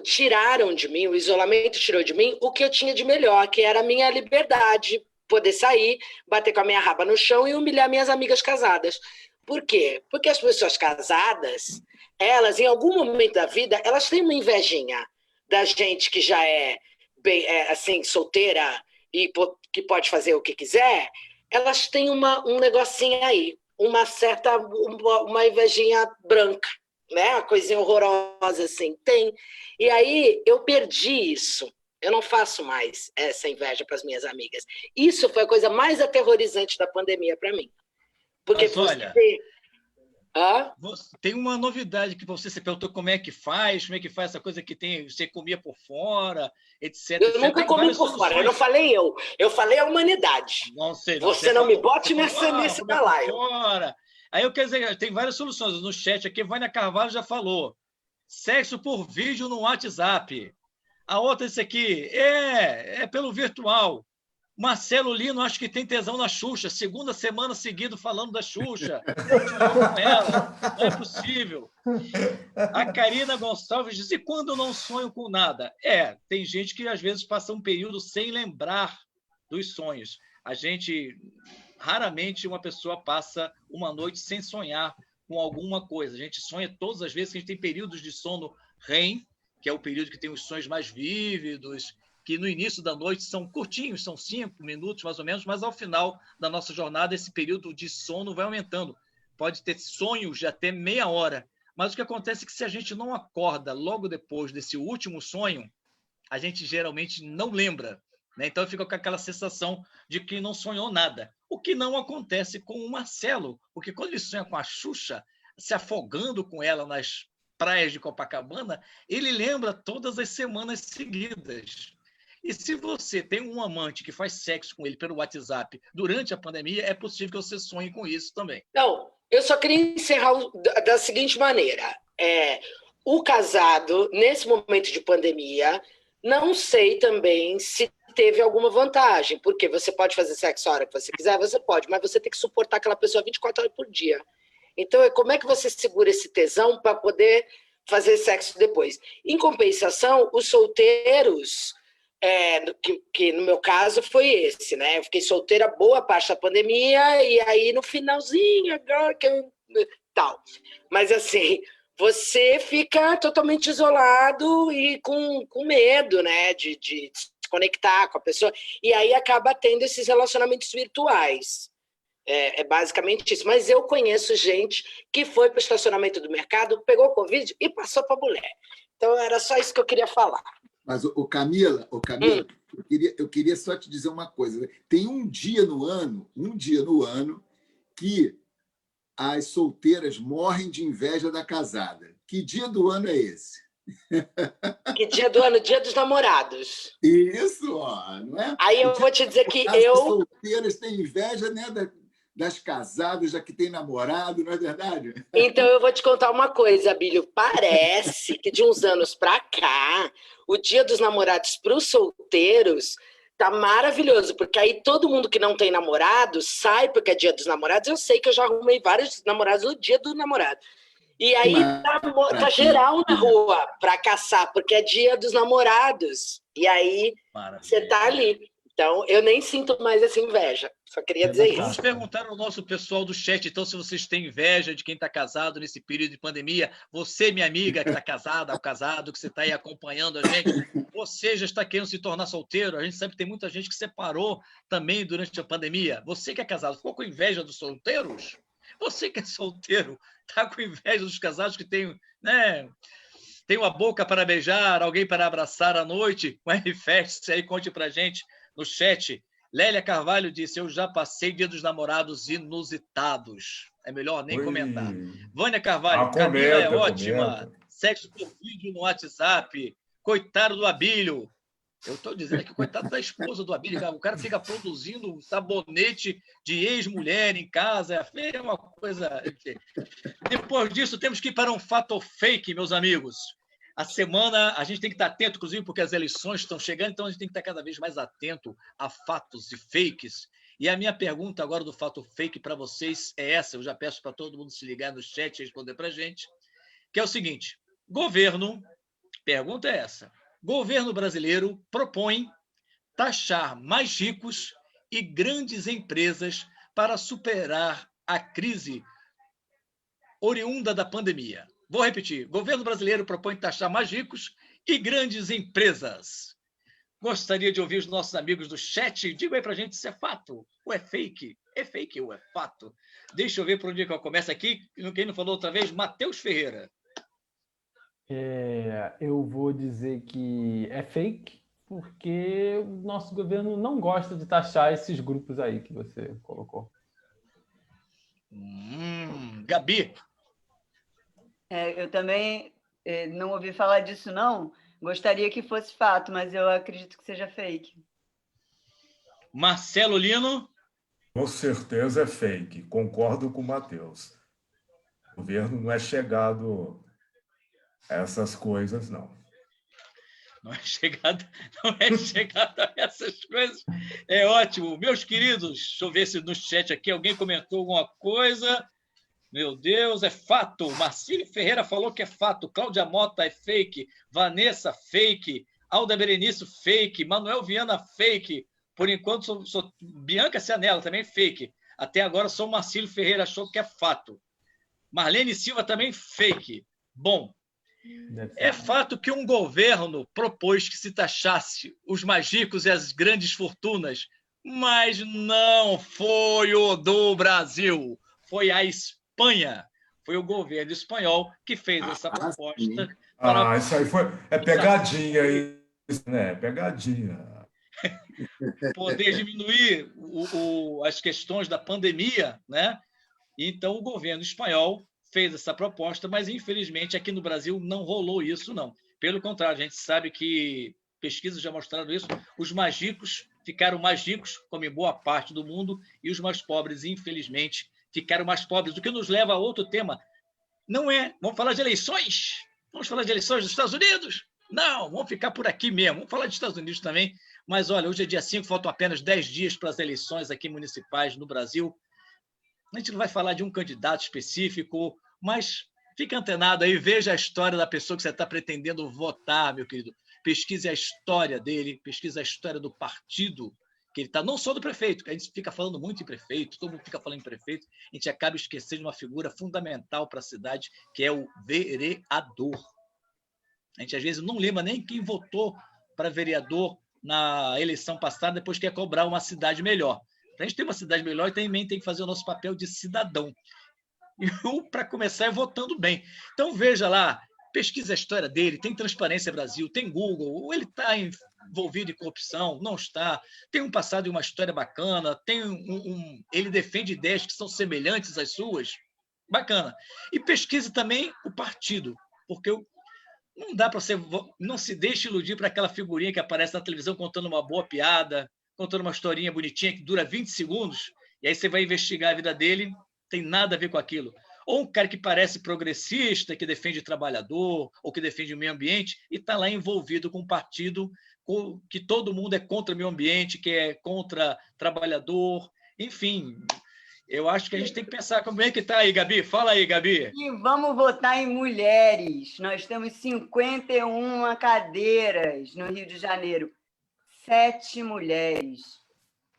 tiraram de mim, o isolamento tirou de mim o que eu tinha de melhor, que era a minha liberdade, poder sair, bater com a minha raba no chão e humilhar minhas amigas casadas. Por quê? Porque as pessoas casadas, elas, em algum momento da vida, elas têm uma invejinha da gente que já é bem, assim, solteira e que pode fazer o que quiser. Elas têm um negocinho aí, uma invejinha branca, né? Uma coisinha horrorosa assim, tem. E aí eu perdi isso. Eu não faço mais essa inveja para as minhas amigas. Isso foi a coisa mais aterrorizante da pandemia para mim. Porque mas olha, tem uma novidade que você perguntou como é que faz essa coisa que tem, você comia por fora, etc. Eu nunca comi por fora, eu não falei eu falei a humanidade. Não sei, você não me bote nesse balaio. Aí eu quero dizer, tem várias soluções. No chat aqui, Vânia Carvalho já falou. Sexo por vídeo no WhatsApp. A outra, esse aqui, é pelo virtual. Marcelo Lino, acho que tem tesão na Xuxa. Segunda semana seguida falando da Xuxa. Com ela. Não é possível. A Karina Gonçalves diz, e quando não sonho com nada? Tem gente que às vezes passa um período sem lembrar dos sonhos. Raramente uma pessoa passa uma noite sem sonhar com alguma coisa. A gente sonha todas as vezes, que a gente tem períodos de sono REM, que é o período que tem os sonhos mais vívidos, que no início da noite são curtinhos, são 5 minutos mais ou menos, mas ao final da nossa jornada esse período de sono vai aumentando. Pode ter sonhos de até meia hora, mas o que acontece é que se a gente não acorda logo depois desse último sonho, a gente geralmente não lembra, né? Então fica com aquela sensação de que não sonhou nada, o que não acontece com o Marcelo, porque quando ele sonha com a Xuxa, se afogando com ela nas praias de Copacabana, ele lembra todas as semanas seguidas. E se você tem um amante que faz sexo com ele pelo WhatsApp durante a pandemia, é possível que você sonhe com isso também. Não, eu só queria encerrar da seguinte maneira. O casado, nesse momento de pandemia, não sei também se teve alguma vantagem, porque você pode fazer sexo a hora que você quiser, você pode, mas você tem que suportar aquela pessoa 24 horas por dia. Então, como é que você segura esse tesão para poder fazer sexo depois? Em compensação, os solteiros, que no meu caso foi esse, né? Eu fiquei solteira boa parte da pandemia e aí no finalzinho, agora que eu... tal. Mas assim, você fica totalmente isolado e com medo, né? De se conectar com a pessoa. E aí acaba tendo esses relacionamentos virtuais. É basicamente isso. Mas eu conheço gente que foi para o estacionamento do mercado, pegou Covid e passou para a mulher. Então, era só isso que eu queria falar. Mas, Camila, eu queria só te dizer uma coisa. Tem um dia no ano que as solteiras morrem de inveja da casada. Que dia do ano é esse? Que dia do ano? Dia dos namorados. Isso, ó, não é? Aí eu vou te dizer que As solteiras têm inveja, né, das casadas, já que tem namorado, não é verdade? Então eu vou te contar uma coisa, Abílio. Parece que de uns anos para cá, o Dia dos Namorados para os solteiros tá maravilhoso, porque aí todo mundo que não tem namorado sai porque é Dia dos Namorados. Eu sei que eu já arrumei vários namorados no Dia do namorado. E aí tá geral na rua para caçar, porque é Dia dos Namorados. E aí você tá ali. Então, eu nem sinto mais essa inveja. Só queria dizer isso. Vamos perguntar ao nosso pessoal do chat, então, se vocês têm inveja de quem está casado nesse período de pandemia. Você, minha amiga, que está casada ou casado, que você está aí acompanhando a gente, você já está querendo se tornar solteiro? A gente sabe que tem muita gente que separou também durante a pandemia. Você que é casado, ficou com inveja dos solteiros? Você que é solteiro, está com inveja dos casados que tem, né? Tem uma boca para beijar, alguém para abraçar à noite? Manifeste-se aí, conte para a gente no chat. Lélia Carvalho disse: eu já passei Dia dos Namorados inusitados. É melhor nem comentar. Vânia Carvalho, Camila é ótima. Sexo por vídeo no WhatsApp. Coitado do Abílio. Eu estou dizendo aqui, coitado da esposa do Abílio. O cara fica produzindo sabonete de ex-mulher em casa. É uma coisa... Depois disso, temos que ir para um fato ou fake, meus amigos. A semana, a gente tem que estar atento, inclusive, porque as eleições estão chegando, então a gente tem que estar cada vez mais atento a fatos e fakes. E a minha pergunta agora do fato fake para vocês é essa, eu já peço para todo mundo se ligar no chat e responder para a gente, que é o seguinte: governo, pergunta é essa, governo brasileiro propõe taxar mais ricos e grandes empresas para superar a crise oriunda da pandemia. Vou repetir. Governo brasileiro propõe taxar mais ricos e grandes empresas. Gostaria de ouvir os nossos amigos do chat. Diga aí pra gente se é fato ou é fake. É fake ou é fato? Deixa eu ver por onde que eu começo aqui. Quem não falou outra vez? Matheus Ferreira. Eu vou dizer que é fake, porque o nosso governo não gosta de taxar esses grupos aí que você colocou. Gabi. Eu também não ouvi falar disso, não. Gostaria que fosse fato, mas eu acredito que seja fake. Marcelo Lino. Com certeza é fake. Concordo com o Matheus. O governo não é chegado a essas coisas, não. Não é chegado a essas coisas. É ótimo. Meus queridos, deixa eu ver se no chat aqui alguém comentou alguma coisa. Meu Deus, é fato. Marcílio Ferreira falou que é fato. Cláudia Mota é fake. Vanessa, fake. Alda Berenice, fake. Manuel Viana, fake. Por enquanto, sou Bianca Cianella, também fake. Até agora, sou Marcílio Ferreira, achou que é fato. Marlene Silva, também fake. Bom, é fato que um governo propôs que se taxasse os mais ricos e as grandes fortunas, mas não foi o do Brasil. Foi a Espanha, foi o governo espanhol que fez essa proposta. Isso aí é pegadinha, isso, né? Pegadinha. Poder diminuir as questões da pandemia, né? Então, o governo espanhol fez essa proposta, mas, infelizmente, aqui no Brasil não rolou isso, não. Pelo contrário, a gente sabe que pesquisas já mostraram isso, os mais ricos ficaram mais ricos, como em boa parte do mundo, e os mais pobres, infelizmente, ficaram mais pobres, o que nos leva a outro tema. Não é, vamos falar de eleições? Vamos falar de eleições dos Estados Unidos? Não, vamos ficar por aqui mesmo. Vamos falar dos Estados Unidos também. Mas, olha, hoje é dia 5, faltam apenas 10 dias para as eleições aqui municipais no Brasil. A gente não vai falar de um candidato específico, mas fica antenado aí, veja a história da pessoa que você está pretendendo votar, meu querido. Pesquise a história dele, pesquise a história do partido que ele está, não só do prefeito, que a gente fica falando muito em prefeito, todo mundo fica falando em prefeito, a gente acaba esquecendo de uma figura fundamental para a cidade, que é o vereador. A gente, às vezes, não lembra nem quem votou para vereador na eleição passada, depois quer cobrar uma cidade melhor. Para a gente ter uma cidade melhor, também tem que fazer o nosso papel de cidadão. E para começar, é votando bem. Então, veja lá, pesquisa a história dele, tem Transparência Brasil, tem Google, ele está envolvido em corrupção, não está, tem um passado e uma história bacana, tem ele defende ideias que são semelhantes às suas. bacana. E pesquise também o partido, porque não dá para você... Não se deixe iludir para aquela figurinha que aparece na televisão contando uma boa piada, contando uma historinha bonitinha que dura 20 segundos, e aí você vai investigar a vida dele, tem nada a ver com aquilo. Ou um cara que parece progressista, que defende o trabalhador, ou que defende o meio ambiente, e está lá envolvido com um partido que todo mundo é contra o meio ambiente, que é contra trabalhador, enfim. Eu acho que a gente tem que pensar como é que está aí, Gabi. Fala aí, Gabi. E vamos votar em mulheres. Nós temos 51 cadeiras no Rio de Janeiro. 7 mulheres.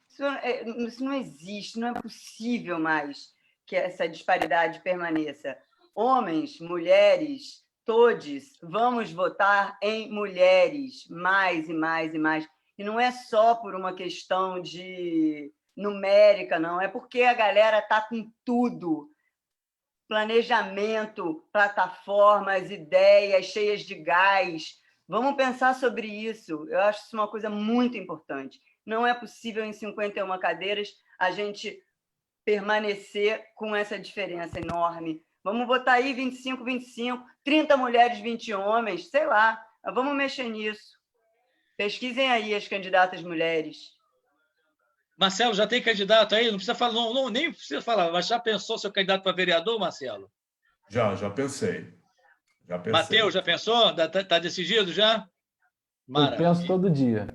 Isso não existe, não é possível mais que essa disparidade permaneça. Homens, mulheres, todos, vamos votar em mulheres, mais e mais e mais. E não é só por uma questão de numérica, não, é porque a galera está com tudo. Planejamento, plataformas, ideias cheias de gás. Vamos pensar sobre isso. Eu acho isso uma coisa muito importante. Não é possível, em 51 cadeiras, a gente permanecer com essa diferença enorme. Vamos botar aí 25, 25, 30 mulheres, 20 homens, sei lá. Vamos mexer nisso. Pesquisem aí as candidatas mulheres. Marcelo, já tem candidato aí? Não precisa falar, nem precisa falar, mas já pensou seu candidato para vereador, Marcelo? Já pensei. Matheus, já pensou? Está decidido já? Maravilha. Eu penso todo dia.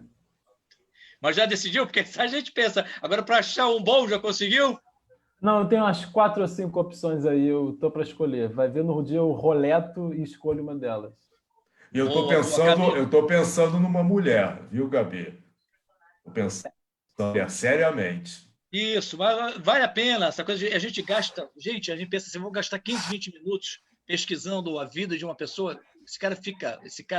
Mas já decidiu? Porque a gente pensa. Agora, para achar um bom, já conseguiu? Não, eu tenho umas 4 ou 5 opções aí, eu estou para escolher. Vai ver no dia eu roleto e escolho uma delas. E eu estou pensando numa mulher, viu, Gabi? Estou pensando seriamente. Isso, mas vale a pena. Essa coisa a gente gasta... Gente, a gente pensa assim, vou gastar 15, 20 minutos pesquisando a vida de uma pessoa.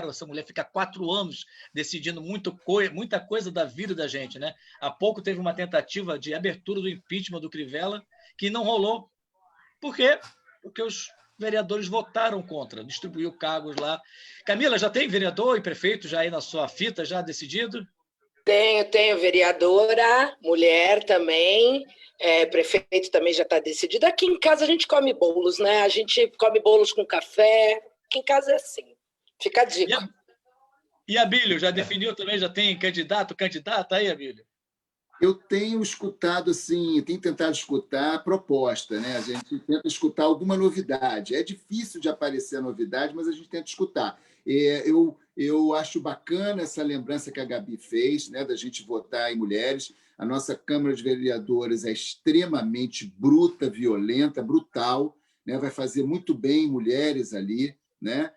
Essa mulher fica 4 anos decidindo muita coisa da vida da gente, né? Há pouco teve uma tentativa de abertura do impeachment do Crivella que não rolou. Por quê? Porque os vereadores votaram contra, distribuiu cargos lá. Camila, já tem vereador e prefeito já aí na sua fita, já decidido? Tenho vereadora, mulher também, prefeito também já está decidido. Aqui em casa a gente come bolos, né? A gente come bolos com café. Aqui em casa é assim. Fica a dica. E Abílio, já definiu também? Já tem candidata aí, Abílio? Eu tenho escutado, assim, tenho tentado escutar a proposta, né? A gente tenta escutar alguma novidade. É difícil de aparecer a novidade, mas a gente tenta escutar. Eu acho bacana essa lembrança que a Gabi fez, né, da gente votar em mulheres. A nossa Câmara de Vereadores é extremamente bruta, violenta, brutal, né? Vai fazer muito bem mulheres ali, né?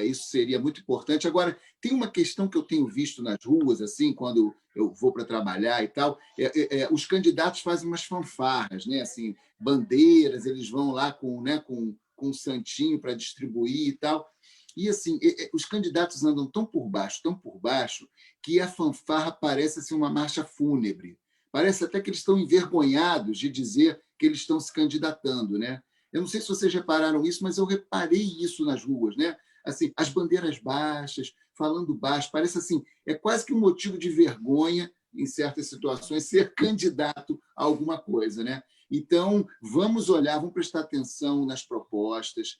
Isso seria muito importante. Agora, tem uma questão que eu tenho visto nas ruas, assim, quando eu vou para trabalhar e tal, os candidatos fazem umas fanfarras, né? Assim, bandeiras, eles vão lá com um santinho para distribuir e tal. E, assim, os candidatos andam tão por baixo, que a fanfarra parece assim, uma marcha fúnebre. Parece até que eles estão envergonhados de dizer que eles estão se candidatando, né? Eu não sei se vocês repararam isso, mas eu reparei isso nas ruas, né? Assim, as bandeiras baixas, falando baixo, parece assim, é quase que um motivo de vergonha, em certas situações, ser candidato a alguma coisa, né? Então, vamos olhar, vamos prestar atenção nas propostas.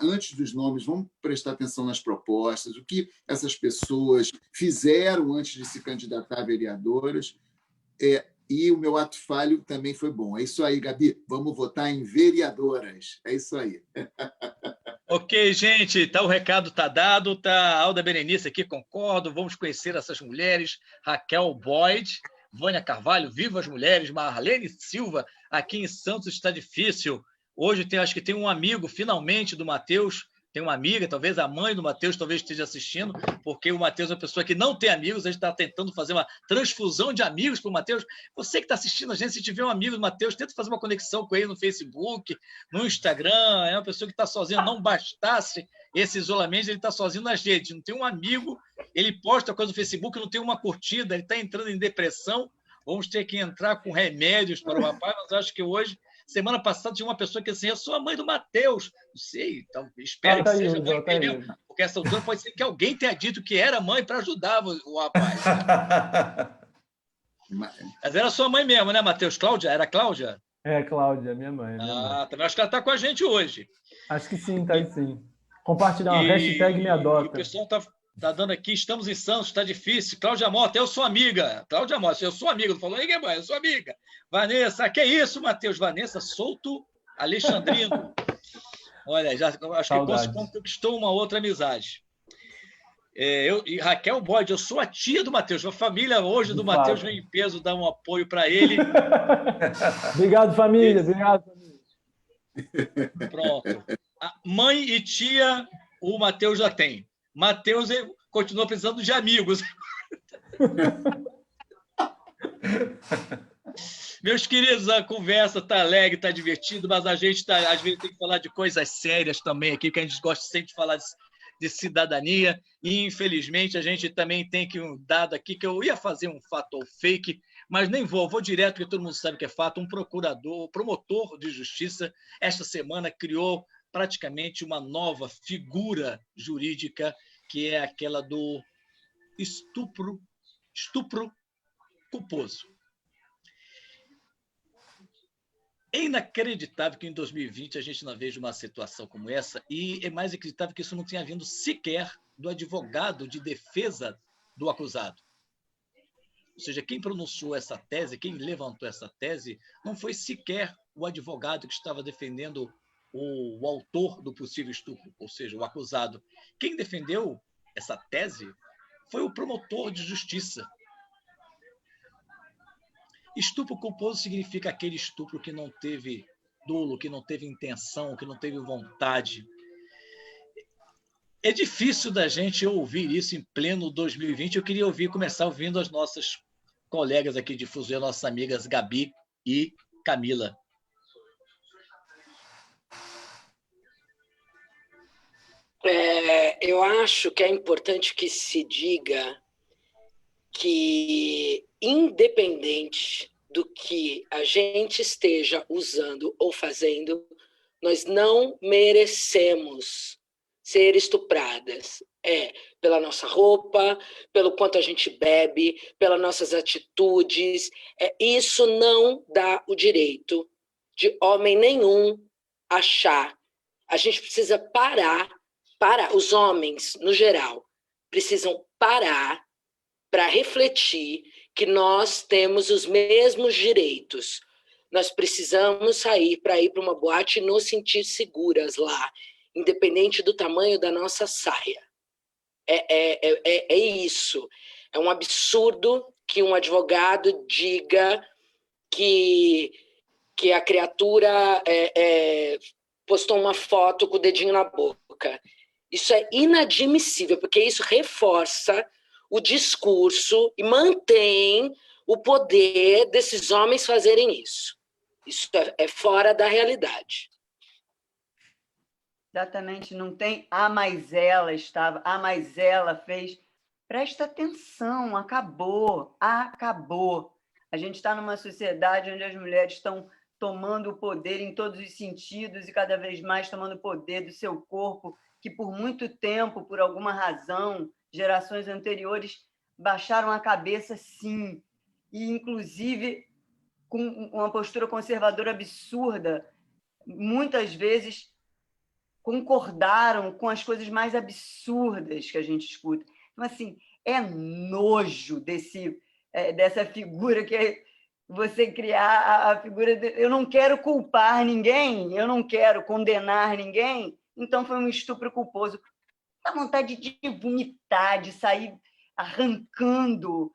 Antes dos nomes, vamos prestar atenção nas propostas, o que essas pessoas fizeram antes de se candidatar a vereadoras. E o meu ato falho também foi bom. É isso aí, Gabi. Vamos votar em vereadoras. É isso aí. Ok, gente. O recado está dado. Está a Alda Berenice aqui, concordo. Vamos conhecer essas mulheres. Raquel Boyd, Vânia Carvalho, Viva as Mulheres, Marlene Silva, aqui em Santos está difícil. Hoje acho que tem um amigo, finalmente, do Matheus, tem uma amiga, talvez a mãe do Matheus talvez esteja assistindo, porque o Matheus é uma pessoa que não tem amigos, a gente está tentando fazer uma transfusão de amigos para o Matheus. Você que está assistindo a gente, se tiver um amigo do Matheus, tenta fazer uma conexão com ele no Facebook, no Instagram, é uma pessoa que está sozinha, não bastasse esse isolamento, ele está sozinho nas redes, não tem um amigo, ele posta coisa no Facebook, não tem uma curtida, ele está entrando em depressão, vamos ter que entrar com remédios para o rapaz, mas acho que hoje... Semana passada tinha uma pessoa que assim, eu sou a mãe do Matheus. Não sei, então espero que seja mãe mesmo, porque essa altura pode ser que alguém tenha dito que era mãe para ajudar o rapaz. Mas era sua mãe mesmo, né, Matheus? Cláudia? Era Cláudia? É, Cláudia, minha mãe. Minha mãe. Também acho que ela está com a gente hoje. Acho que sim, tá aí sim. Compartilhar uma hashtag me E o adota. pessoal tá dando aqui, estamos em Santos, está difícil. Cláudia Mota, eu sou amiga. Cláudia Mota, eu sou amiga. Não falou ninguém, mãe, eu sou amiga. Vanessa, que isso, Matheus? Vanessa Souto Alexandrino. Olha, já acho Saudades. que conquistou uma outra amizade. E Raquel Bode, eu sou a tia do Matheus. A família hoje do Matheus vem em peso, dá um apoio para ele. Obrigado, família. Obrigado, família. Pronto. A mãe e tia, o Matheus já tem. Matheus continua precisando de amigos. Meus queridos, a conversa está alegre, está divertida, mas a gente às vezes tem que falar de coisas sérias também aqui, que a gente gosta sempre de falar de cidadania, e infelizmente a gente também tem que um dado aqui, que eu ia fazer um fato ou fake, mas nem vou direto, porque todo mundo sabe que é fato. Um promotor de justiça, esta semana criou praticamente uma nova figura jurídica, que é aquela do estupro culposo. É inacreditável que em 2020 a gente não veja uma situação como essa, e é mais inacreditável que isso não tenha vindo sequer do advogado de defesa do acusado. Ou seja, quem pronunciou essa tese, quem levantou essa tese, não foi sequer o advogado que estava defendendo o autor do possível estupro, ou seja, o acusado. Quem defendeu essa tese foi o promotor de justiça. Estupro culposo significa aquele estupro que não teve dolo, que não teve intenção, que não teve vontade. É difícil da gente ouvir isso em pleno 2020. Eu queria começar ouvindo as nossas colegas aqui de Fuzuê, nossas amigas Gabi e Camila. Eu acho que é importante que se diga que, independente do que a gente esteja usando ou fazendo, nós não merecemos ser estupradas. Pela nossa roupa, pelo quanto a gente bebe, pelas nossas atitudes. Isso não dá o direito de homem nenhum achar. A gente precisa parar, os homens, no geral, precisam parar para refletir que nós temos os mesmos direitos. Nós precisamos sair para ir para uma boate e nos sentir seguras lá, independente do tamanho da nossa saia. É isso. É um absurdo que um advogado diga que a criatura postou uma foto com o dedinho na boca. Isso é inadmissível, porque isso reforça o discurso e mantém o poder desses homens fazerem isso. Isso é fora da realidade. Exatamente, não tem mas ela fez. Presta atenção, acabou. A gente está numa sociedade onde as mulheres estão tomando o poder em todos os sentidos e cada vez mais tomando o poder do seu corpo, que por muito tempo, por alguma razão, gerações anteriores baixaram a cabeça, sim, e inclusive com uma postura conservadora absurda, muitas vezes concordaram com as coisas mais absurdas que a gente escuta. Então, assim, é nojo dessa figura que é você criar a figura eu não quero culpar ninguém, eu não quero condenar ninguém, então foi um estupro culposo. Dá vontade de vomitar, de sair arrancando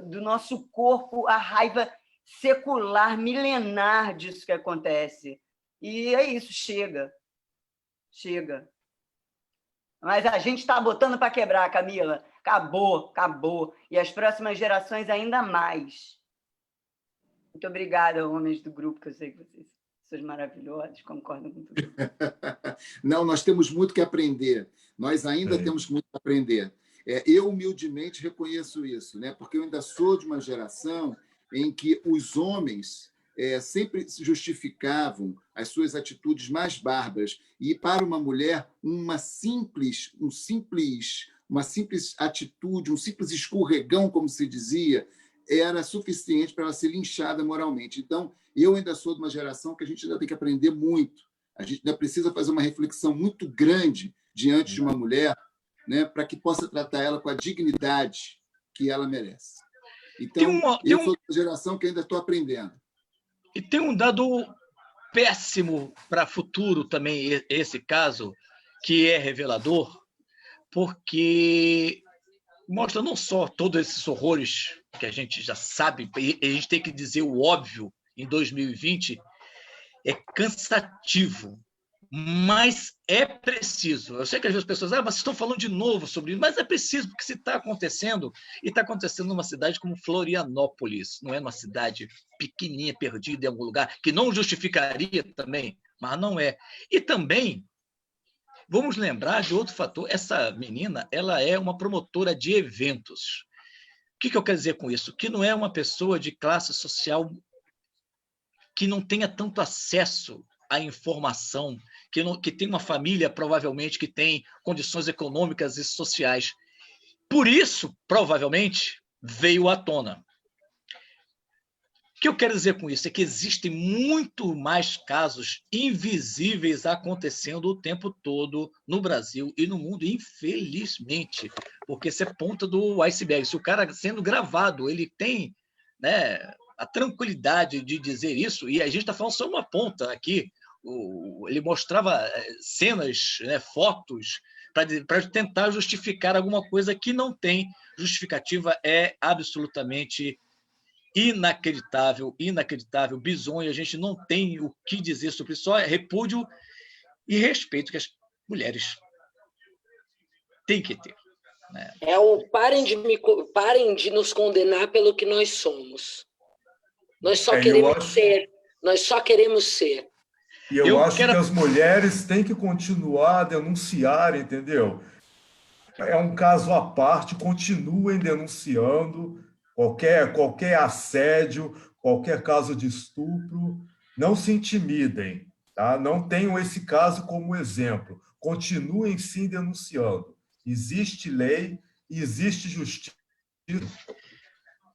do nosso corpo a raiva secular, milenar disso que acontece. E é isso, chega. Mas a gente está botando para quebrar, Camila. Acabou. E as próximas gerações ainda mais. Muito obrigada, homens do grupo, que eu sei que vocês são maravilhosos, concordam com tudo. Não, nós temos muito que aprender. Nós ainda temos muito que aprender. Eu, humildemente, reconheço isso, né? Porque eu ainda sou de uma geração em que os homens sempre justificavam as suas atitudes mais bárbaras. E, para uma mulher, uma simples atitude, um simples escorregão, como se dizia, era suficiente para ela ser linchada moralmente. Então, Eu ainda sou de uma geração que a gente ainda tem que aprender muito. A gente ainda precisa fazer uma reflexão muito grande diante de uma mulher, né, para que possa tratar ela com a dignidade que ela merece. Então, eu sou da geração que ainda estou aprendendo. E tem um dado péssimo para futuro também, esse caso, que é revelador, porque mostra não só todos esses horrores que a gente já sabe, e a gente tem que dizer o óbvio em 2020, é cansativo, mas é preciso. Eu sei que às vezes as pessoas mas vocês estão falando de novo sobre isso, mas é preciso, porque se está acontecendo, e está acontecendo numa cidade como Florianópolis, não é numa cidade pequenininha, perdida em algum lugar, que não justificaria também, mas não é. E também, vamos lembrar de outro fator, essa menina, ela é uma promotora de eventos. O que eu quero dizer com isso? Que não é uma pessoa de classe social que não tenha tanto acesso à informação, que tem uma família, provavelmente, que tem condições econômicas e sociais. Por isso, provavelmente, veio à tona. O que eu quero dizer com isso é que existem muito mais casos invisíveis acontecendo o tempo todo no Brasil e no mundo, infelizmente, porque isso é ponta do iceberg. Se o cara sendo gravado, ele tem, né, a tranquilidade de dizer isso, e a gente está falando só uma ponta aqui, ele mostrava cenas, né, fotos, para tentar justificar alguma coisa que não tem justificativa, é absolutamente inacreditável, bizonho, a gente não tem o que dizer sobre isso, só repúdio e respeito que as mulheres têm que ter. Né? Parem de nos condenar pelo que nós somos. Nós só queremos ser. Nós só queremos ser. E eu acho que as mulheres têm que continuar a denunciar, entendeu? É um caso à parte, continuem denunciando qualquer assédio, qualquer caso de estupro. Não se intimidem, tá? Não tenham esse caso como exemplo. Continuem sim denunciando. Existe lei e existe justiça.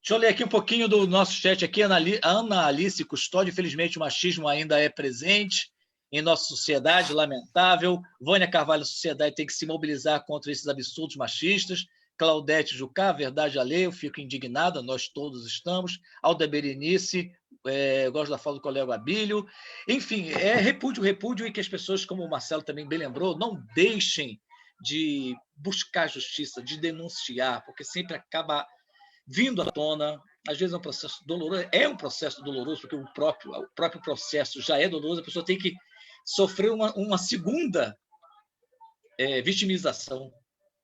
Deixa eu ler aqui um pouquinho do nosso chat aqui. Ana Alice Custódio, infelizmente o machismo ainda é presente em nossa sociedade, lamentável. Vânia Carvalho, a sociedade tem que se mobilizar contra esses absurdos machistas. Claudete Jucá, verdade alheia, eu fico indignada, nós todos estamos. Alda Berenice, gosto da fala do colega Abílio. Enfim, repúdio, e que as pessoas, como o Marcelo também bem lembrou, não deixem de buscar justiça, de denunciar, porque sempre acaba vindo à tona, às vezes é um processo doloroso, porque o próprio processo já é doloroso, a pessoa tem que sofrer uma segunda vitimização,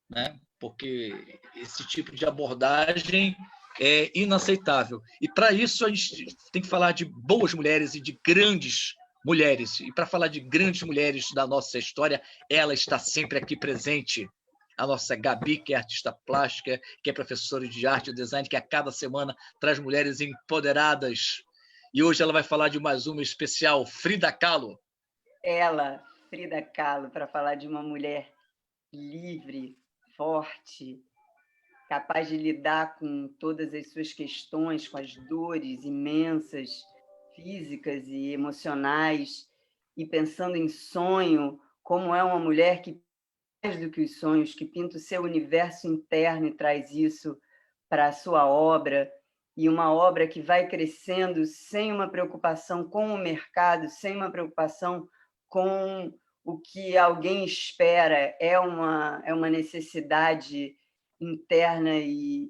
né? Porque esse tipo de abordagem é inaceitável. E, para isso, a gente tem que falar de boas mulheres e de grandes mulheres. E, para falar de grandes mulheres da nossa história, ela está sempre aqui presente. A nossa Gabi, que é artista plástica, que é professora de arte e design, que a cada semana traz mulheres empoderadas. E hoje ela vai falar de mais uma especial, Frida Kahlo. Ela, Frida Kahlo, para falar de uma mulher livre, forte, capaz de lidar com todas as suas questões, com as dores imensas, físicas e emocionais, e pensando em sonho, como é uma mulher que mais do que os sonhos, que pinta o seu universo interno e traz isso para a sua obra, e uma obra que vai crescendo sem uma preocupação com o mercado, sem uma preocupação com o que alguém espera, é uma necessidade interna e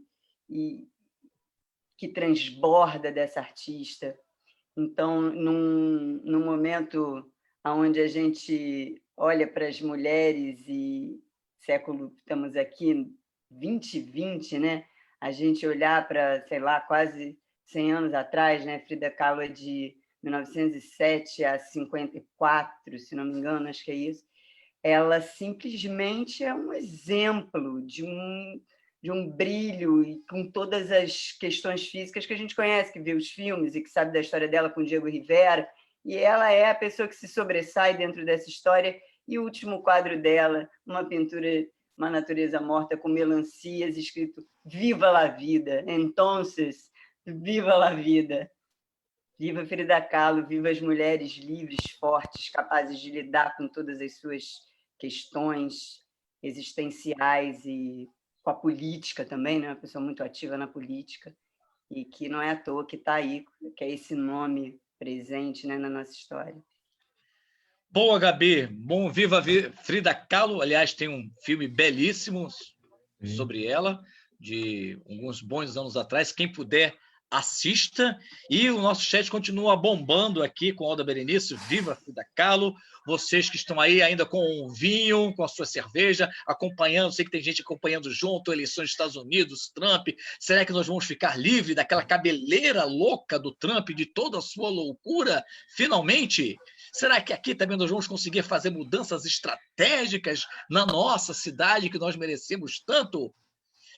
que transborda dessa artista. Então, num momento onde a gente olha para as mulheres e estamos aqui, 2020, né? A gente olhar para, sei lá, quase 100 anos atrás, né? Frida Kahlo é de 1907 a 54, se não me engano, acho que é isso. Ela simplesmente é um exemplo de um brilho, e com todas as questões físicas que a gente conhece, que vê os filmes e que sabe da história dela com Diego Rivera, e ela é a pessoa que se sobressai dentro dessa história. E o último quadro dela, uma pintura, uma natureza morta com melancias, escrito Viva la vida, entonces, viva la vida. Viva Frida Kahlo, viva as mulheres livres, fortes, capazes de lidar com todas as suas questões existenciais e com a política também, né? Uma pessoa muito ativa na política e que não é à toa que está aí, que é esse nome presente, né, na nossa história. Boa, Gabi. Bom, viva Frida Kahlo. Aliás, tem um filme belíssimo sobre ela, de alguns bons anos atrás. Quem puder, assista. E o nosso chat continua bombando aqui com Alda Berenice. Viva Frida Kahlo. Vocês que estão aí ainda com um vinho, com a sua cerveja, acompanhando. Sei que tem gente acompanhando junto, eleições dos Estados Unidos, Trump. Será que nós vamos ficar livres daquela cabeleira louca do Trump, de toda a sua loucura? Finalmente? Será que aqui também nós vamos conseguir fazer mudanças estratégicas na nossa cidade que nós merecemos tanto?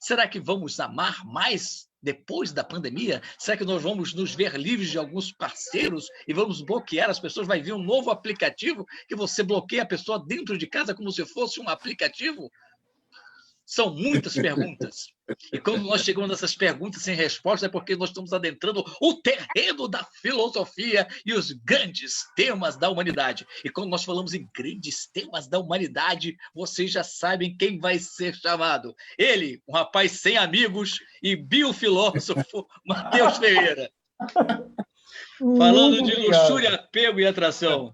Será que vamos amar mais depois da pandemia? Será que nós vamos nos ver livres de alguns parceiros e vamos bloquear as pessoas? Vai vir um novo aplicativo que você bloqueia a pessoa dentro de casa como se fosse um aplicativo? São muitas perguntas. E quando nós chegamos nessas perguntas sem resposta, é porque nós estamos adentrando o terreno da filosofia e os grandes temas da humanidade. E quando nós falamos em grandes temas da humanidade, vocês já sabem quem vai ser chamado. Ele, um rapaz sem amigos e biofilósofo, Matheus Ferreira. Falando de luxúria, apego e atração.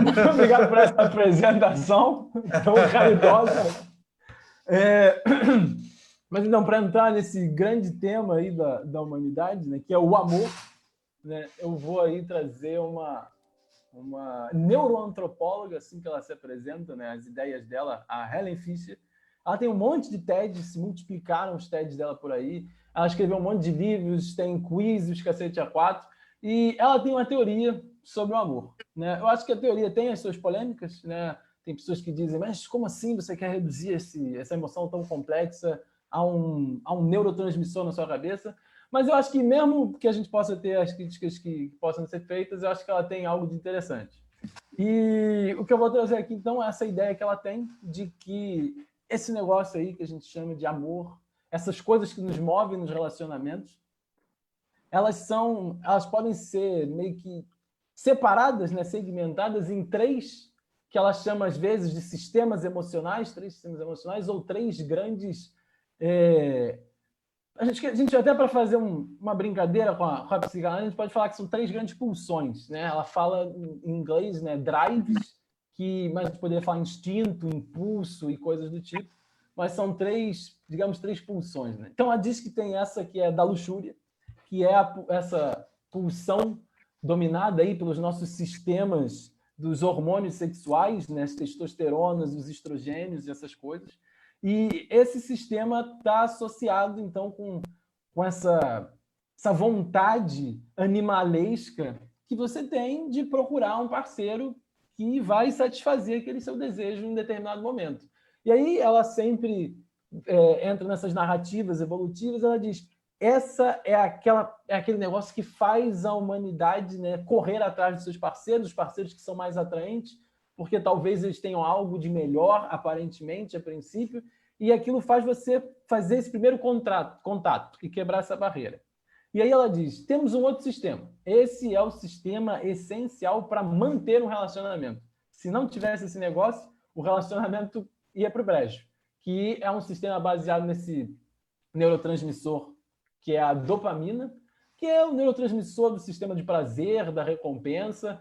Muito obrigado por essa apresentação tão caridosa. Mas então, para entrar nesse grande tema aí da humanidade, né, que é o amor, né, eu vou aí trazer uma neuroantropóloga, assim que ela se apresenta, né, as ideias dela, a Helen Fisher. Ela tem um monte de TEDs, se multiplicaram os TEDs dela por aí. Ela escreveu um monte de livros, tem quizzes, cacete A4, e ela tem uma teoria sobre o amor, né? Eu acho que a teoria tem as suas polêmicas, né? Tem pessoas que dizem, mas como assim você quer reduzir essa emoção tão complexa a um neurotransmissor na sua cabeça? Mas eu acho que mesmo que a gente possa ter as críticas que possam ser feitas, eu acho que ela tem algo de interessante. E o que eu vou trazer aqui, então, é essa ideia que ela tem de que esse negócio aí que a gente chama de amor, essas coisas que nos movem nos relacionamentos, elas podem ser meio que separadas, né, segmentadas em três, que ela chama às vezes de sistemas emocionais, três sistemas emocionais, ou três grandes... A gente até para fazer uma brincadeira com a psicanálise, a gente pode falar que são três grandes pulsões, né? Ela fala em inglês, né, drives, mas a gente poderia falar instinto, impulso e coisas do tipo, mas são três pulsões, né? Então ela diz que tem essa que é da luxúria, que é essa pulsão dominada aí pelos nossos sistemas dos hormônios sexuais, né, as testosteronas, os estrogênios e essas coisas. E esse sistema está associado, então, com essa vontade animalesca que você tem de procurar um parceiro que vai satisfazer aquele seu desejo em determinado momento. E aí ela sempre entra nessas narrativas evolutivas, ela diz, essa é aquele negócio que faz a humanidade, né, correr atrás dos seus parceiros, os parceiros que são mais atraentes, porque talvez eles tenham algo de melhor, aparentemente, a princípio, e aquilo faz você fazer esse primeiro contato e quebrar essa barreira. E aí ela diz, temos um outro sistema. Esse é o sistema essencial para manter um relacionamento. Se não tivesse esse negócio, o relacionamento ia para o brejo, que é um sistema baseado nesse neurotransmissor que é a dopamina, que é o neurotransmissor do sistema de prazer, da recompensa,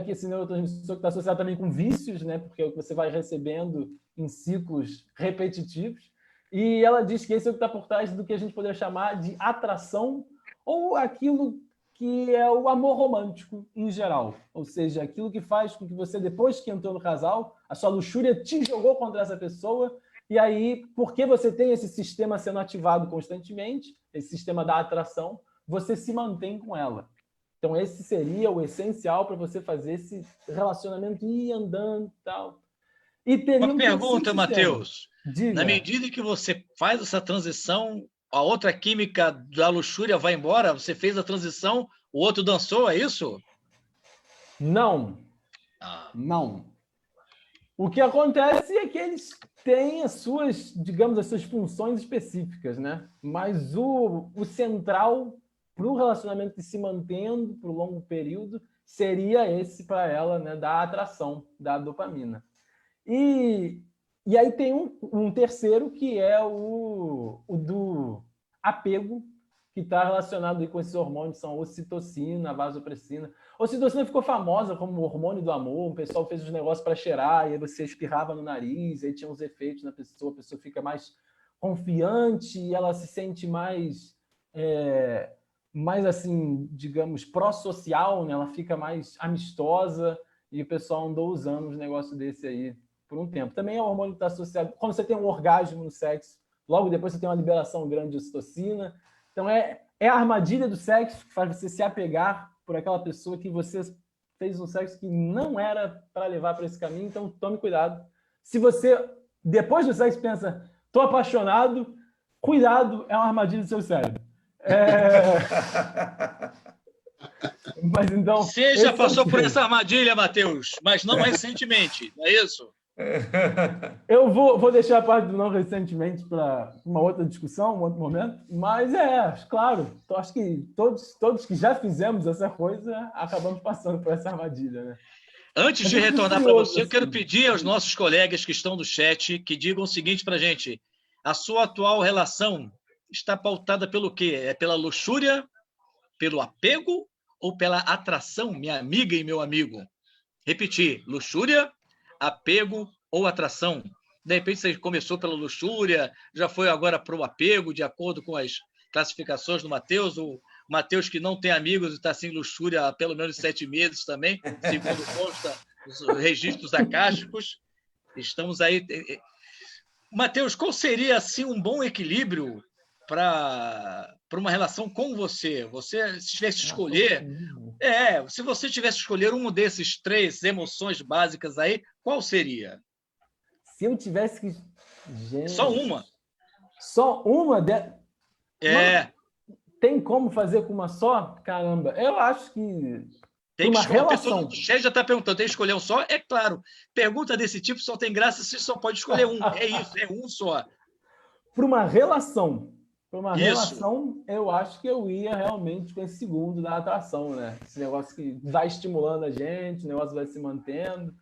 que esse neurotransmissor que está associado também com vícios, né? Porque é o que você vai recebendo em ciclos repetitivos. E ela diz que esse é o que está por trás do que a gente poderia chamar de atração, ou aquilo que é o amor romântico em geral. Ou seja, aquilo que faz com que você, depois que entrou no casal, a sua luxúria te jogou contra essa pessoa, e aí, porque você tem esse sistema sendo ativado constantemente, esse sistema da atração, você se mantém com ela. Então, esse seria o essencial para você fazer esse relacionamento ir andando e tal. E teria uma pergunta, Matheus. Diga. Na medida que você faz essa transição, a outra química da luxúria vai embora? Você fez a transição, o outro dançou, é isso? Não. Não. O que acontece é que eles têm as suas, digamos, as suas funções específicas, né? Mas o central para o relacionamento se mantendo por um longo período, seria esse para ela, né, da atração, da dopamina. E aí tem um terceiro, que é o do apego, que está relacionado aí com esses hormônios, são a ocitocina, a vasopressina. A ocitocina ficou famosa como o hormônio do amor, o pessoal fez os negócios para cheirar, e aí você espirrava no nariz, aí tinha uns efeitos na pessoa, a pessoa fica mais confiante, e ela se sente mais assim, digamos, pró-social, né? Ela fica mais amistosa, e o pessoal andou usando uns negócios desse aí por um tempo. Também é um hormônio que está associado... Quando você tem um orgasmo no sexo, logo depois você tem uma liberação grande de ocitocina. Então, é a armadilha do sexo que faz você se apegar por aquela pessoa que você fez um sexo que não era para levar para esse caminho. Então, tome cuidado. Se você, depois do sexo, pensa, estou apaixonado, cuidado, é uma armadilha do seu cérebro. Mas então... Você já passou por essa armadilha, Matheus, mas não recentemente, não é isso? Eu vou deixar a parte do não recentemente para uma outra discussão, um outro momento, mas claro, eu acho que todos que já fizemos essa coisa acabamos passando por essa armadilha, né? Antes de retornar para você, eu quero pedir aos nossos colegas que estão no chat que digam o seguinte para a gente: a sua atual relação está pautada pelo quê? É pela luxúria, pelo apego ou pela atração, minha amiga e meu amigo? Repetir: luxúria, apego ou atração? De repente você começou pela luxúria, já foi agora para o apego, de acordo com as classificações do Matheus. O Matheus, que não tem amigos e está sem luxúria há pelo menos 7 meses também, segundo consta os registros acásticos. Estamos aí. Matheus, qual seria assim um bom equilíbrio para uma relação com você? Você, se tivesse que escolher... se você tivesse que escolher um desses 3 emoções básicas aí, qual seria? Se eu tivesse que... Gente, só uma. Só uma? Tem como fazer com uma só? Caramba, eu acho que... Tem que uma escolher. relação. O chefe já está perguntando, tem que escolher um só? É claro. Pergunta desse tipo só tem graça se só pode escolher um. É isso, é um só. Para uma relação... Para uma relação, eu acho que eu ia realmente com esse segundo da atração, né? Esse negócio que vai estimulando a gente, o negócio vai se mantendo.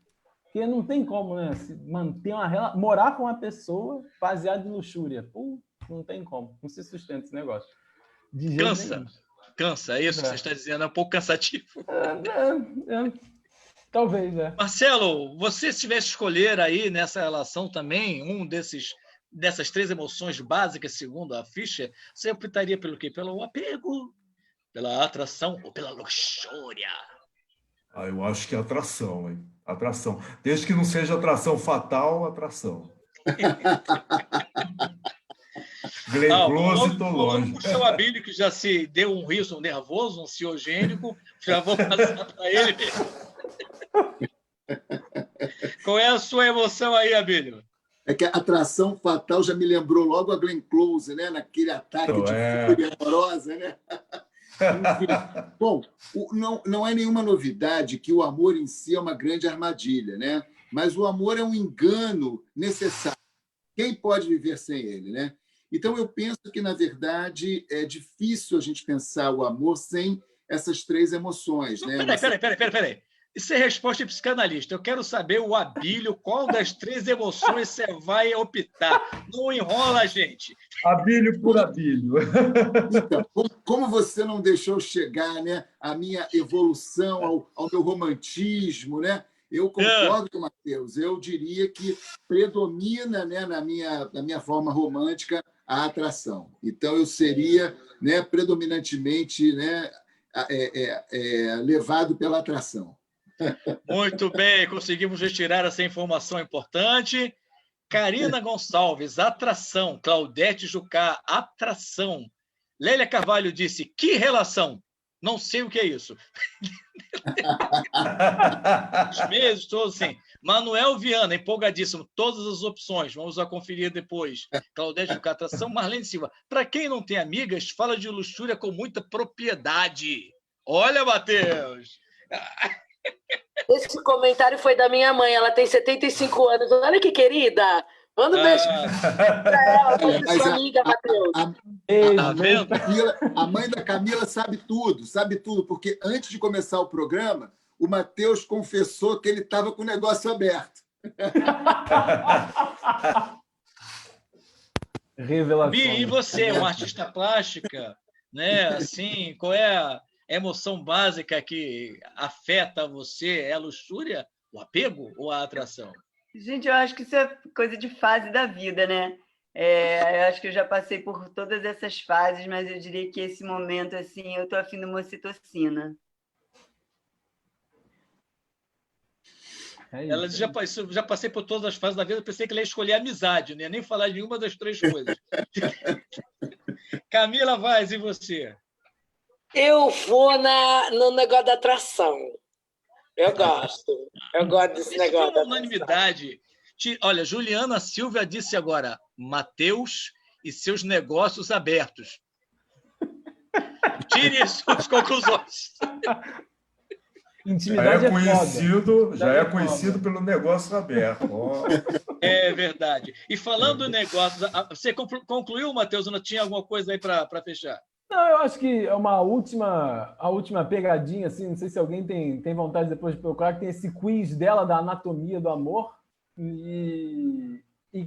Porque não tem como, né? Se manter morar com uma pessoa baseada em luxúria. Não tem como. Não se sustenta esse negócio. De jeito nenhum. Cansa, é isso que você está dizendo. É um pouco cansativo. Talvez, Marcelo, você se tivesse escolher aí nessa relação também, dessas 3 emoções básicas, segundo a ficha, você optaria pelo quê? Pelo apego, pela atração ou pela luxúria? Eu acho que é atração, hein? Atração. Desde que não seja atração fatal, atração. Glenn Close, estou longe. O seu Abílio, que já se deu um riso nervoso, um ansiogênico, já vou passar para ele. Qual é a sua emoção aí, Abílio? É que a atração fatal já me lembrou logo a Glenn Close, né? Naquele ataque de fúria amorosa, né? Enfim, bom, não é nenhuma novidade que o amor em si é uma grande armadilha, né? Mas o amor é um engano necessário. Quem pode viver sem ele, né? Então, eu penso que, na verdade, é difícil a gente pensar o amor sem essas 3 emoções, né? Peraí. Isso é resposta de psicanalista. Eu quero saber, o Abílio, qual das 3 emoções você vai optar. Não enrola, gente. Abílio por Abílio. Então, como você não deixou chegar, né, a minha evolução ao meu romantismo, né? Eu concordo com o Matheus. Eu diria que predomina, né, na minha forma romântica a atração. Então, eu seria, né, predominantemente, né, levado pela atração. Muito bem, conseguimos retirar essa informação importante. Karina Gonçalves, atração. Claudete Jucá, atração. Lélia Carvalho disse, que relação? Não sei o que é isso. Os meses todos, assim. Manuel Viana, empolgadíssimo. Todas as opções, vamos a conferir depois. Claudete Jucá, atração. Marlene Silva, para quem não tem amigas, fala de luxúria com muita propriedade. Olha, Matheus! Esse comentário foi da minha mãe, ela tem 75 anos. Olha que querida! Manda um beijo pra ela, Olha, pra mas sua amiga, Matheus. Tá vendo? A mãe da Camila sabe tudo, porque antes de começar o programa, o Matheus confessou que ele estava com o negócio aberto. Revelação. Bi, e você, uma artista plástica, né? Assim, qual é a emoção básica que afeta você? É a luxúria, o apego ou a atração? Gente, eu acho que isso é coisa de fase da vida, né? Eu acho que eu já passei por todas essas fases, mas eu diria que esse momento, assim, eu estou afim de uma ocitocina. Ela já passei por todas as fases da vida, pensei que ela ia escolher amizade, não ia nem falar de nenhuma das três coisas. Camila Vaz, e você? Eu vou no negócio da atração. Eu gosto desse Isso negócio. foi uma unanimidade. Olha, Juliana Silva disse agora, Matheus e seus negócios abertos. Tire suas conclusões. Intimidade já é conhecido pelo negócio aberto. Oh. É verdade. E falando em negócios, você concluiu, Matheus? Não tinha alguma coisa aí para fechar? Não, eu acho que é a última pegadinha, assim, não sei se alguém tem vontade depois de procurar, que tem esse quiz dela da anatomia do amor e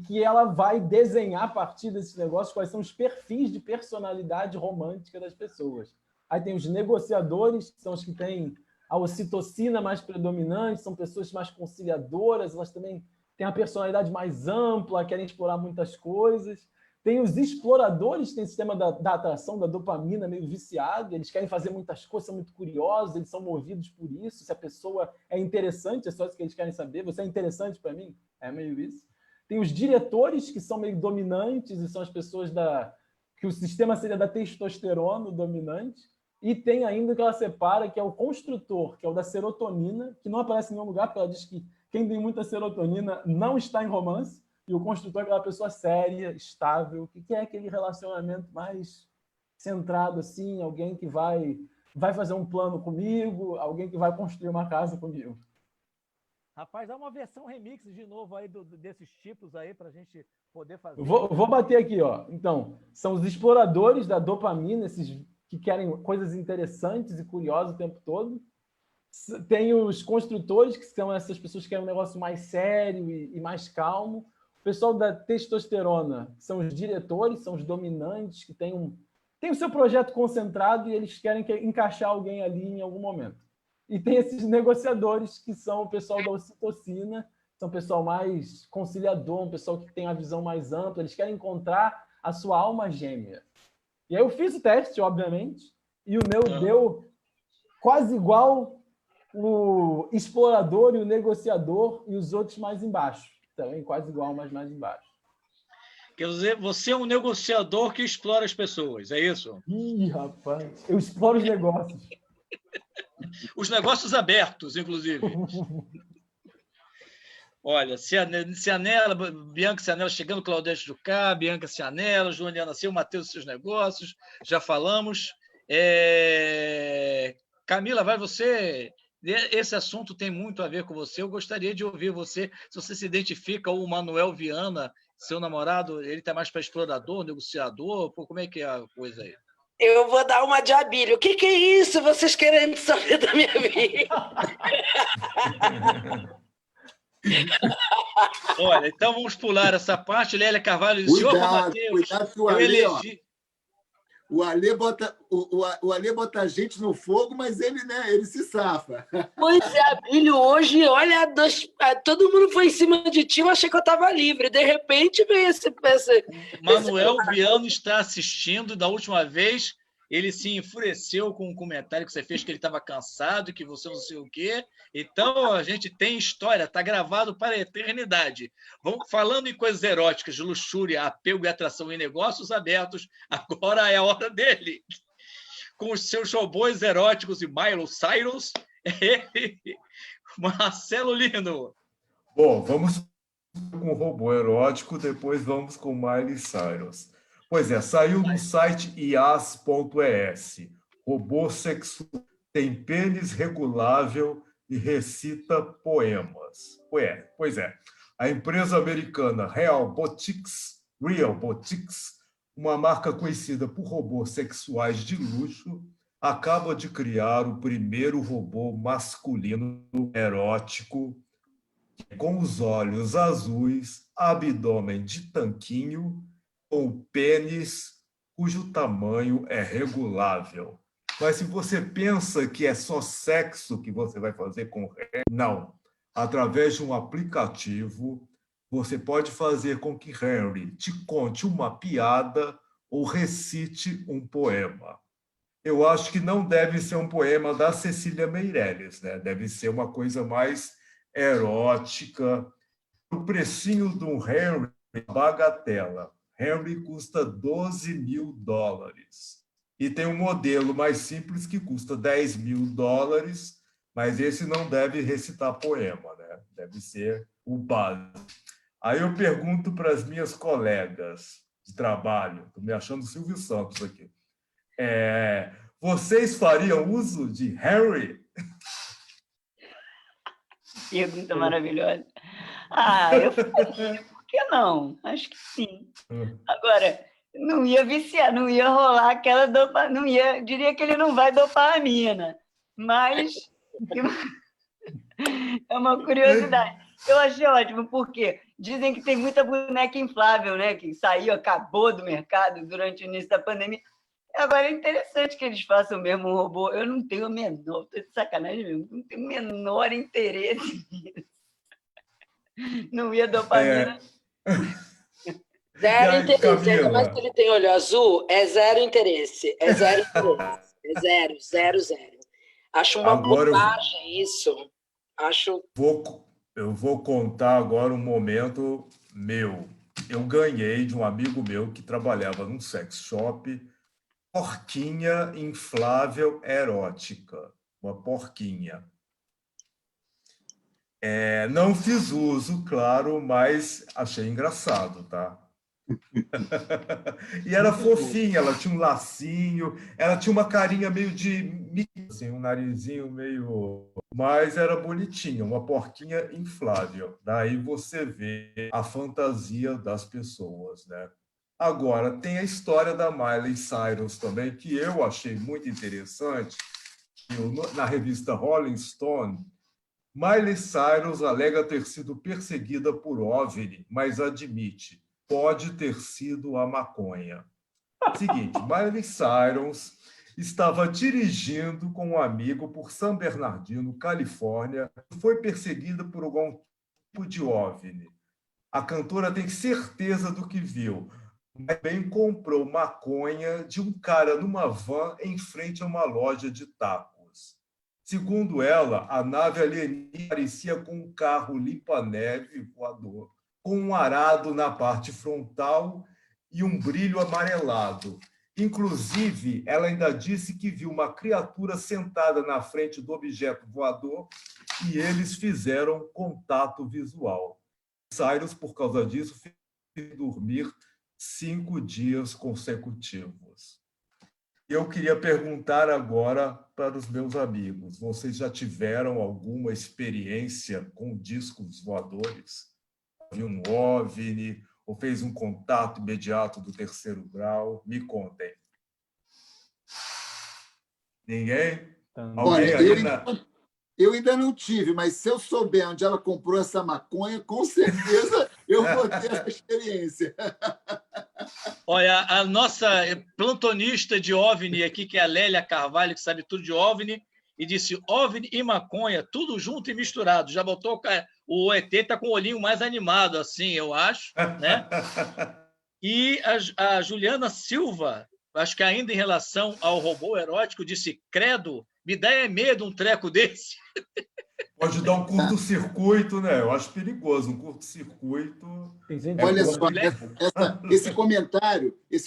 que ela vai desenhar a partir desse negócio quais são os perfis de personalidade romântica das pessoas. Aí tem os negociadores, que são os que têm a ocitocina mais predominante, são pessoas mais conciliadoras, elas também têm a personalidade mais ampla, querem explorar muitas coisas. Tem os exploradores, que tem o sistema da atração, da dopamina meio viciado, eles querem fazer muitas coisas, são muito curiosos, eles são movidos por isso, se a pessoa é interessante, é só isso que eles querem saber, você é interessante para mim? É meio isso. Tem os diretores, que são meio dominantes, e são as pessoas que o sistema seria da testosterona, o dominante. E tem ainda o que ela separa, que é o construtor, que é o da serotonina, que não aparece em nenhum lugar, porque ela diz que quem tem muita serotonina não está em romance, e o construtor é aquela pessoa séria, estável, que quer aquele relacionamento mais centrado, assim, alguém que vai fazer um plano comigo, alguém que vai construir uma casa comigo. Rapaz, dá uma versão remix de novo aí desses tipos aí para a gente poder fazer. Vou bater aqui, ó. Então, são os exploradores da dopamina, esses que querem coisas interessantes e curiosas o tempo todo. Tem os construtores, que são essas pessoas que querem um negócio mais sério e mais calmo. O pessoal da testosterona, que são os diretores, são os dominantes, que têm o seu projeto concentrado e eles querem encaixar alguém ali em algum momento. E tem esses negociadores, que são o pessoal da ocitocina, são o pessoal mais conciliador, um pessoal que tem a visão mais ampla, eles querem encontrar a sua alma gêmea. E aí eu fiz o teste, obviamente, e o meu deu quase igual o explorador e o negociador e os outros mais embaixo. Também quase igual, mas mais embaixo. Quer dizer, você é um negociador que explora as pessoas, é isso? Ih, rapaz, eu exploro os negócios. Os negócios abertos, inclusive. Olha, Cianella, Bianca Cianella chegando, Claudete Jucá, Bianca Cianella, Juliana Silva, Matheus e seus negócios, já falamos. Camila, vai você... Esse assunto tem muito a ver com você. Eu gostaria de ouvir você, se você se identifica, ou o Manuel Viana, seu namorado, ele está mais para explorador, negociador, como é que é a coisa aí? Eu vou dar uma de Abílio. O que é isso? Vocês querendo saber da minha vida? Olha, então vamos pular essa parte. Lélia Carvalho, cuidado que o Ale, o Ale bota a gente no fogo, mas ele se safa. Pois é, Abílio, hoje, olha, todo mundo foi em cima de ti, eu achei que eu estava livre. De repente veio esse Manuel Viano está assistindo. Da última vez, ele se enfureceu com um comentário que você fez, que ele estava cansado, que você não sei o quê. Então, a gente tem história, está gravado para a eternidade. Vamos falando em coisas eróticas, de luxúria, apego e atração em negócios abertos, agora é a hora dele. Com os seus robôs eróticos e Miley Cyrus, Marcelo Lino. Bom, vamos com o robô erótico, depois vamos com Miley Cyrus. Pois é, saiu no site ias.es. Robô sexual tem pênis regulável e recita poemas. Pois é. A empresa americana Realbotix, uma marca conhecida por robôs sexuais de luxo, acaba de criar o primeiro robô masculino erótico com os olhos azuis, abdômen de tanquinho, com pênis cujo tamanho é regulável. Mas se você pensa que é só sexo que você vai fazer com Henry, não. Através de um aplicativo, você pode fazer com que Henry te conte uma piada ou recite um poema. Eu acho que não deve ser um poema da Cecília Meirelles, né? Deve ser uma coisa mais erótica. O precinho de um Henry é bagatela. Henry custa $12.000. E tem um modelo mais simples que custa $10.000, mas esse não deve recitar poema, né? Deve ser o básico. Aí eu pergunto para as minhas colegas de trabalho, estou me achando Silvio Santos aqui, vocês fariam uso de Henry? Pergunta maravilhosa. Eu faria, por que não? Acho que sim. Agora, não ia viciar, não ia rolar aquela dopamina, não ia, diria que ele não vai dopar a mina, mas é uma curiosidade. Eu achei ótimo, porque dizem que tem muita boneca inflável, né? Que saiu, acabou do mercado durante o início da pandemia. Agora, é interessante que eles façam mesmo um robô. Eu não tenho o menor, estou de sacanagem mesmo, não tenho o menor interesse nisso. Não ia dopamina. Zero aí, interesse, Camila? ainda mais que ele tem olho azul, é zero interesse. É zero interesse. É zero, zero, zero. Acho uma bobagem isso. Eu vou contar agora um momento meu. Eu ganhei de um amigo meu que trabalhava num sex shop porquinha inflável erótica. Uma porquinha. Não fiz uso, claro, mas achei engraçado, tá? E era fofinha, ela tinha um lacinho, ela tinha uma carinha meio de... assim, um narizinho meio... Mas era bonitinha, uma porquinha inflável. Daí você vê a fantasia das pessoas, né? Agora, tem a história da Miley Cyrus também, que eu achei muito interessante. Na revista Rolling Stone, Miley Cyrus alega ter sido perseguida por OVNI, mas admite, pode ter sido a maconha. Seguinte, Miley Cyrus estava dirigindo com um amigo por San Bernardino, Califórnia, e foi perseguida por algum tipo de OVNI. A cantora tem certeza do que viu, mas também comprou maconha de um cara numa van em frente a uma loja de tacos. Segundo ela, a nave alienígena parecia com um carro limpa-neve voador, com um arado na parte frontal e um brilho amarelado. Inclusive, ela ainda disse que viu uma criatura sentada na frente do objeto voador e eles fizeram contato visual. Cyrus, por causa disso, fez dormir 5 dias consecutivos. Eu queria perguntar agora para os meus amigos, vocês já tiveram alguma experiência com discos voadores? Viu um OVNI ou fez um contato imediato do 3º grau? Me contem. Ninguém? Olha, eu ainda não tive, mas se eu souber onde ela comprou essa maconha, com certeza eu vou ter essa experiência. Olha, a nossa plantonista de OVNI aqui, que é a Lélia Carvalho, que sabe tudo de OVNI, e disse OVNI e maconha, tudo junto e misturado. Já botou o ET, está com o olhinho mais animado, assim, eu acho, né? E a Juliana Silva, acho que ainda em relação ao robô erótico, disse, credo, me dá medo um treco desse. Pode dar um curto-circuito, né? Eu acho perigoso, um curto-circuito. Olha só, esse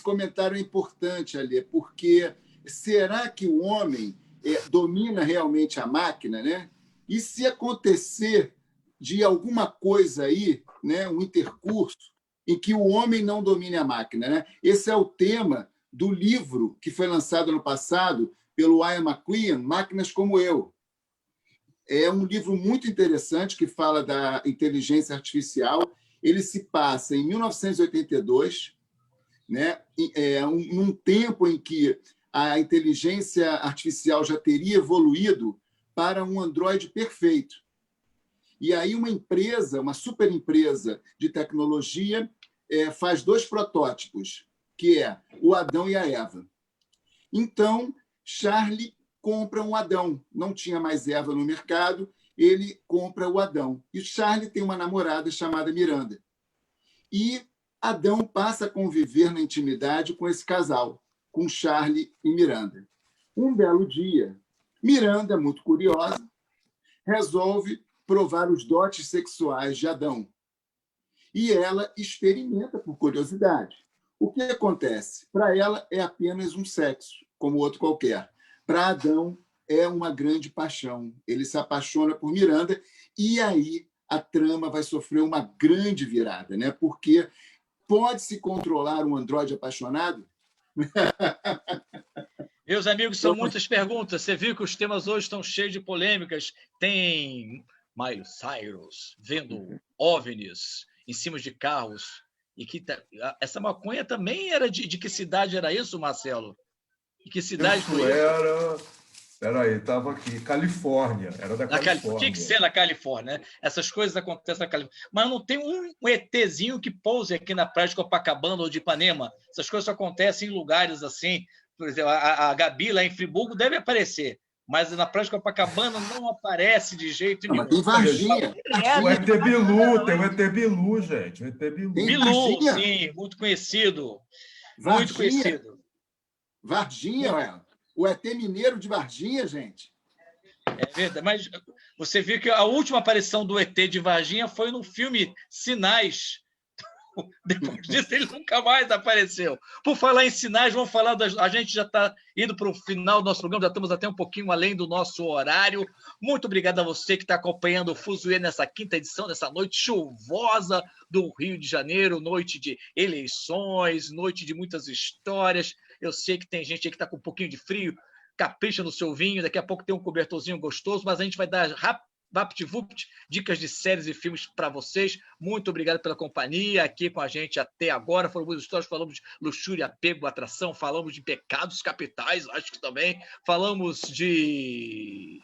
comentário é importante, Alê, porque será que o homem domina realmente a máquina, né? E se acontecer de alguma coisa aí, né, um intercurso, em que o homem não domine a máquina, né? Esse é o tema do livro que foi lançado no passado pelo Ian McQueen, Máquinas como Eu. É um livro muito interessante que fala da inteligência artificial. Ele se passa em 1982, né? Num tempo em que a inteligência artificial já teria evoluído para um androide perfeito. E aí uma empresa, uma super empresa de tecnologia, faz 2 protótipos, que é o Adão e a Eva. Então, Charlie compra um Adão. Não tinha mais Eva no mercado, ele compra o Adão. E Charlie tem uma namorada chamada Miranda. E Adão passa a conviver na intimidade com esse casal, com Charlie e Miranda. Um belo dia, Miranda, muito curiosa, resolve provar os dotes sexuais de Adão. E ela experimenta por curiosidade. O que acontece? Para ela é apenas um sexo, como outro qualquer. Para Adão é uma grande paixão. Ele se apaixona por Miranda e aí a trama vai sofrer uma grande virada, né? Porque pode-se controlar um androide apaixonado? Meus amigos, são muitas perguntas. Você viu que os temas hoje estão cheios de polêmicas. Tem Miley Cyrus vendo OVNIs em cima de carros. E que essa maconha também era de que cidade era isso, Marcelo? E que cidade Isso foi era... Peraí, estava aqui. Califórnia. Era da Califórnia. Tinha que ser na Califórnia, né? Essas coisas acontecem na Califórnia. Mas não tem um ETzinho que pouse aqui na praia de Copacabana ou de Ipanema. Essas coisas só acontecem em lugares assim. Por exemplo, a Gabi lá em Friburgo deve aparecer. Mas na praia de Copacabana não aparece de jeito nenhum. Mas tem Varginha. O ET Bilu, tem o ET Bilu, gente. O ET Bilu. Bilu, sim, muito conhecido. Varginha. Muito conhecido. Varginha, ué. O ET Mineiro de Varginha, gente. É verdade, mas você viu que a última aparição do ET de Varginha foi no filme Sinais. Depois disso, ele nunca mais apareceu. Por falar em sinais, vamos falar a gente já está indo para o final do nosso programa, já estamos até um pouquinho além do nosso horário. Muito obrigado a você que está acompanhando o Fuzue nessa 5ª edição, nessa noite chuvosa do Rio de Janeiro, noite de eleições, noite de muitas histórias. Eu sei que tem gente aí que está com um pouquinho de frio, capricha no seu vinho, daqui a pouco tem um cobertorzinho gostoso, mas a gente vai dar VaptVupt, dicas de séries e filmes para vocês. Muito obrigado pela companhia aqui com a gente até agora. Foram muitas histórias, falamos de luxúria, apego, atração, falamos de pecados capitais, acho que também. Falamos de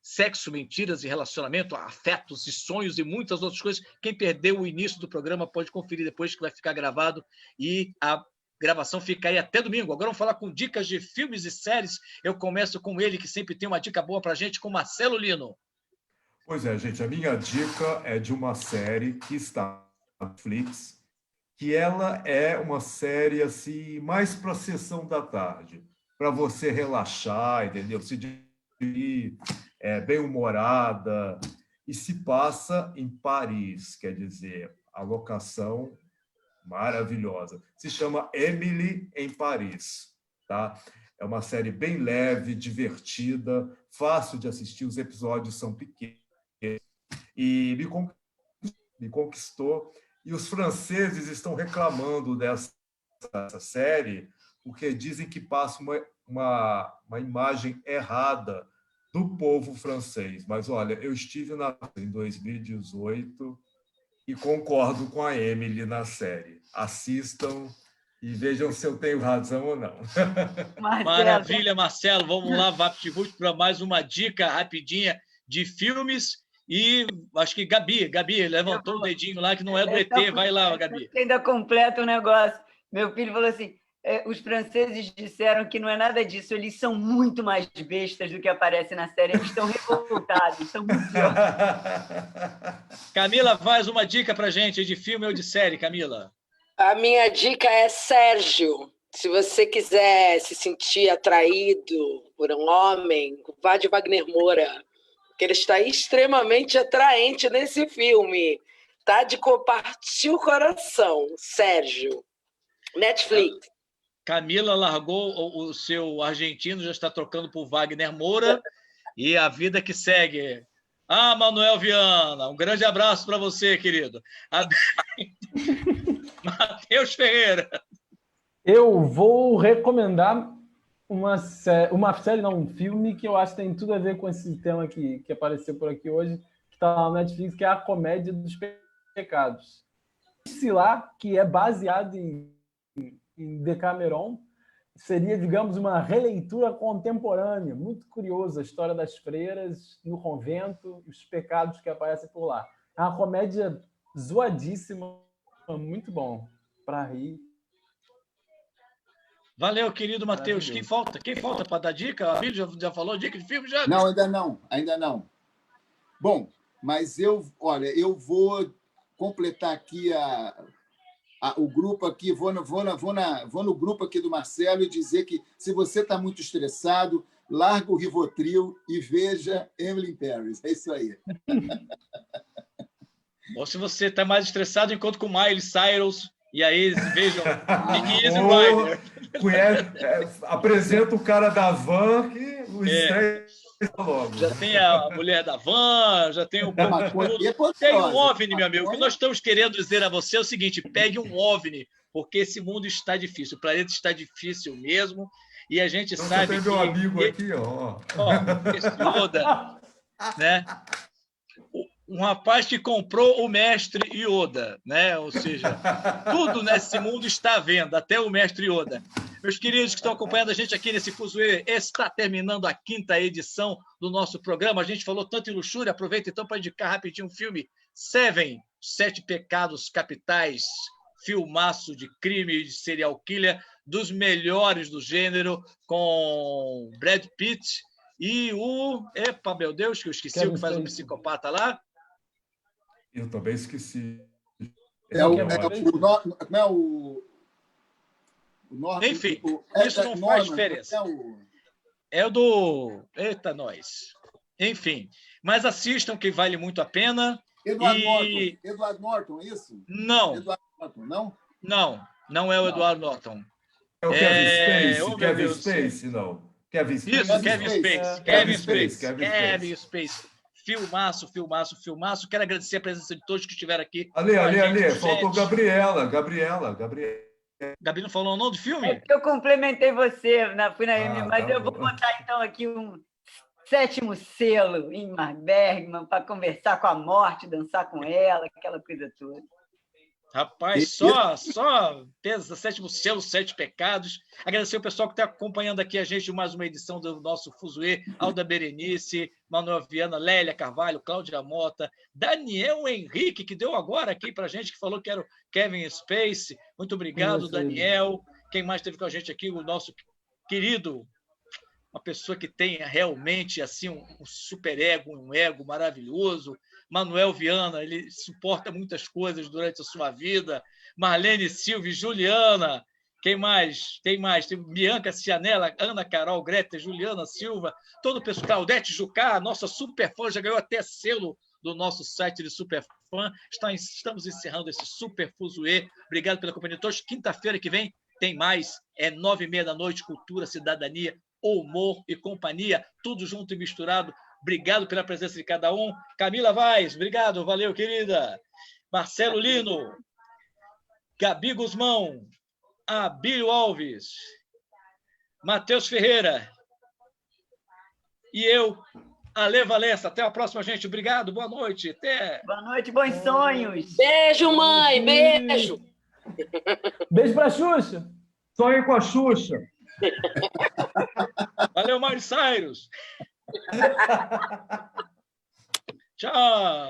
sexo, mentiras e relacionamento, afetos e sonhos e muitas outras coisas. Quem perdeu o início do programa pode conferir depois, que vai ficar gravado, e a gravação fica aí até domingo. Agora vamos falar com dicas de filmes e séries. Eu começo com ele, que sempre tem uma dica boa para a gente, com Marcelo Lino. Pois é, gente, a minha dica é de uma série que está na Netflix, que ela é uma série assim, mais para a sessão da tarde, para você relaxar, entendeu? Se divertir, bem-humorada, e se passa em Paris, quer dizer, a locação maravilhosa. Se chama Emily em Paris, tá? É uma série bem leve, divertida, fácil de assistir, os episódios são pequenos, e me conquistou. E os franceses estão reclamando dessa série porque dizem que passa uma imagem errada do povo francês. Mas, olha, eu estive em 2018 e concordo com a Emily na série. Assistam e vejam se eu tenho razão ou não. Maravilha, Marcelo. Vamos lá, VaptVupt, para mais uma dica rapidinha de filmes. E acho que Gabi levantou o dedinho lá, que não é do ET. Vai lá, Gabi. Ainda completa o negócio. Meu filho falou assim, os franceses disseram que não é nada disso, eles são muito mais bestas do que aparece na série, eles estão revoltados, estão muito piores. Camila, faz uma dica para gente de filme ou de série, Camila. A minha dica é Sérgio. Se você quiser se sentir atraído por um homem, vá de Wagner Moura, porque ele está extremamente atraente nesse filme. Tá de partir o coração. Sérgio. Netflix. Camila largou o seu argentino, já está trocando por Wagner Moura, e a vida que segue. Manuel Viana, um grande abraço para você, querido. Matheus Ferreira. Eu vou recomendar uma série, não, um filme que eu acho que tem tudo a ver com esse tema que apareceu por aqui hoje, que está lá na Netflix, que é A Comédia dos Pecados. Esse lá, que é baseado em Decameron, seria, digamos, uma releitura contemporânea. Muito curiosa a história das freiras no convento, os pecados que aparecem por lá. É uma comédia zoadíssima, muito bom, para rir. Valeu, querido Matheus. Quem falta para dar dica? A Bíblia já falou dica de filme? Já? Não, ainda não. Bom, mas eu vou completar aqui o grupo aqui, vou no grupo aqui do Marcelo e dizer que se você está muito estressado, larga o Rivotril e veja Emily in Paris. É isso aí. Ou se você está mais estressado, encontro com Miley Cyrus, e aí vejam Big Easy Rider. Apresenta o cara da van que o estresse logo. Já tem a mulher da van, já tem o... Tem um OVNI, meu amigo. O que nós estamos querendo dizer a você é o seguinte: pegue um OVNI, porque esse mundo está difícil, o planeta está difícil mesmo, e a gente então, sabe que... meu amigo aqui, ó. Esse Yoda, né? Um rapaz que comprou o mestre Yoda, né? Ou seja, tudo nesse mundo está à venda, até o mestre Yoda. Meus queridos que estão acompanhando a gente aqui nesse Fuzuê, está terminando a 5ª edição do nosso programa. A gente falou tanto em luxúria, aproveita então para indicar rapidinho um filme, Seven, 7 Pecados Capitais, filmaço de crime de serial killer, dos melhores do gênero, com Brad Pitt e o... Epa, meu Deus, que eu esqueci o que faz um psicopata lá. Eu também esqueci. Enfim, isso não faz diferença. É o do... Eita, nós. Enfim, mas assistam, que vale muito a pena. Edward Norton, isso? Não. Edward Norton, não? Não é o Edward Norton. É o Kevin Spacey? Kevin Spacey, não. Isso, Kevin Spacey. Filmaço. Quero agradecer a presença de todos que estiveram aqui. Ali, faltou Gabriela. Gabi não falou o nome do filme? É que eu complementei você, fui na M, mas eu vou botar então aqui um 7º selo, Ingmar Bergman, para conversar com a morte, dançar com ela, aquela coisa toda. Rapaz, só pesa 7º selo, 7 pecados. Agradecer o pessoal que está acompanhando aqui a gente de mais uma edição do nosso Fuzuê, Alda Berenice, Manuel Viana, Lélia Carvalho, Cláudia Mota, Daniel Henrique, que deu agora aqui para a gente, que falou que era o Kevin Spacey. Muito obrigado, Daniel. Quem mais esteve com a gente aqui? O nosso querido, uma pessoa que tem realmente assim um super ego, um ego maravilhoso. Manuel Viana, ele suporta muitas coisas durante a sua vida. Marlene Silva e Juliana. Quem mais? Tem Bianca Cianella, Ana Carol, Greta, Juliana Silva, todo o pessoal. Claudete Jucá, nossa super fã, já ganhou até selo do nosso site de super fã. Estamos encerrando esse super Fuzuê. Obrigado pela companhia de todos. Quinta-feira que vem tem mais. É 21h30, Cultura, Cidadania, Humor e Companhia. Tudo junto e misturado. Obrigado pela presença de cada um. Camila Vaz, obrigado, valeu, querida. Marcelo Lino, Gabi Guzmão, Abílio Alves, Matheus Ferreira e eu, Ale Valença. Até a próxima, gente. Obrigado, boa noite. Até. Boa noite, bons sonhos. Beijo, mãe, beijo. Beijo pra Xuxa. Sonhe com a Xuxa. Valeu, Miley Cyrus. Tchau.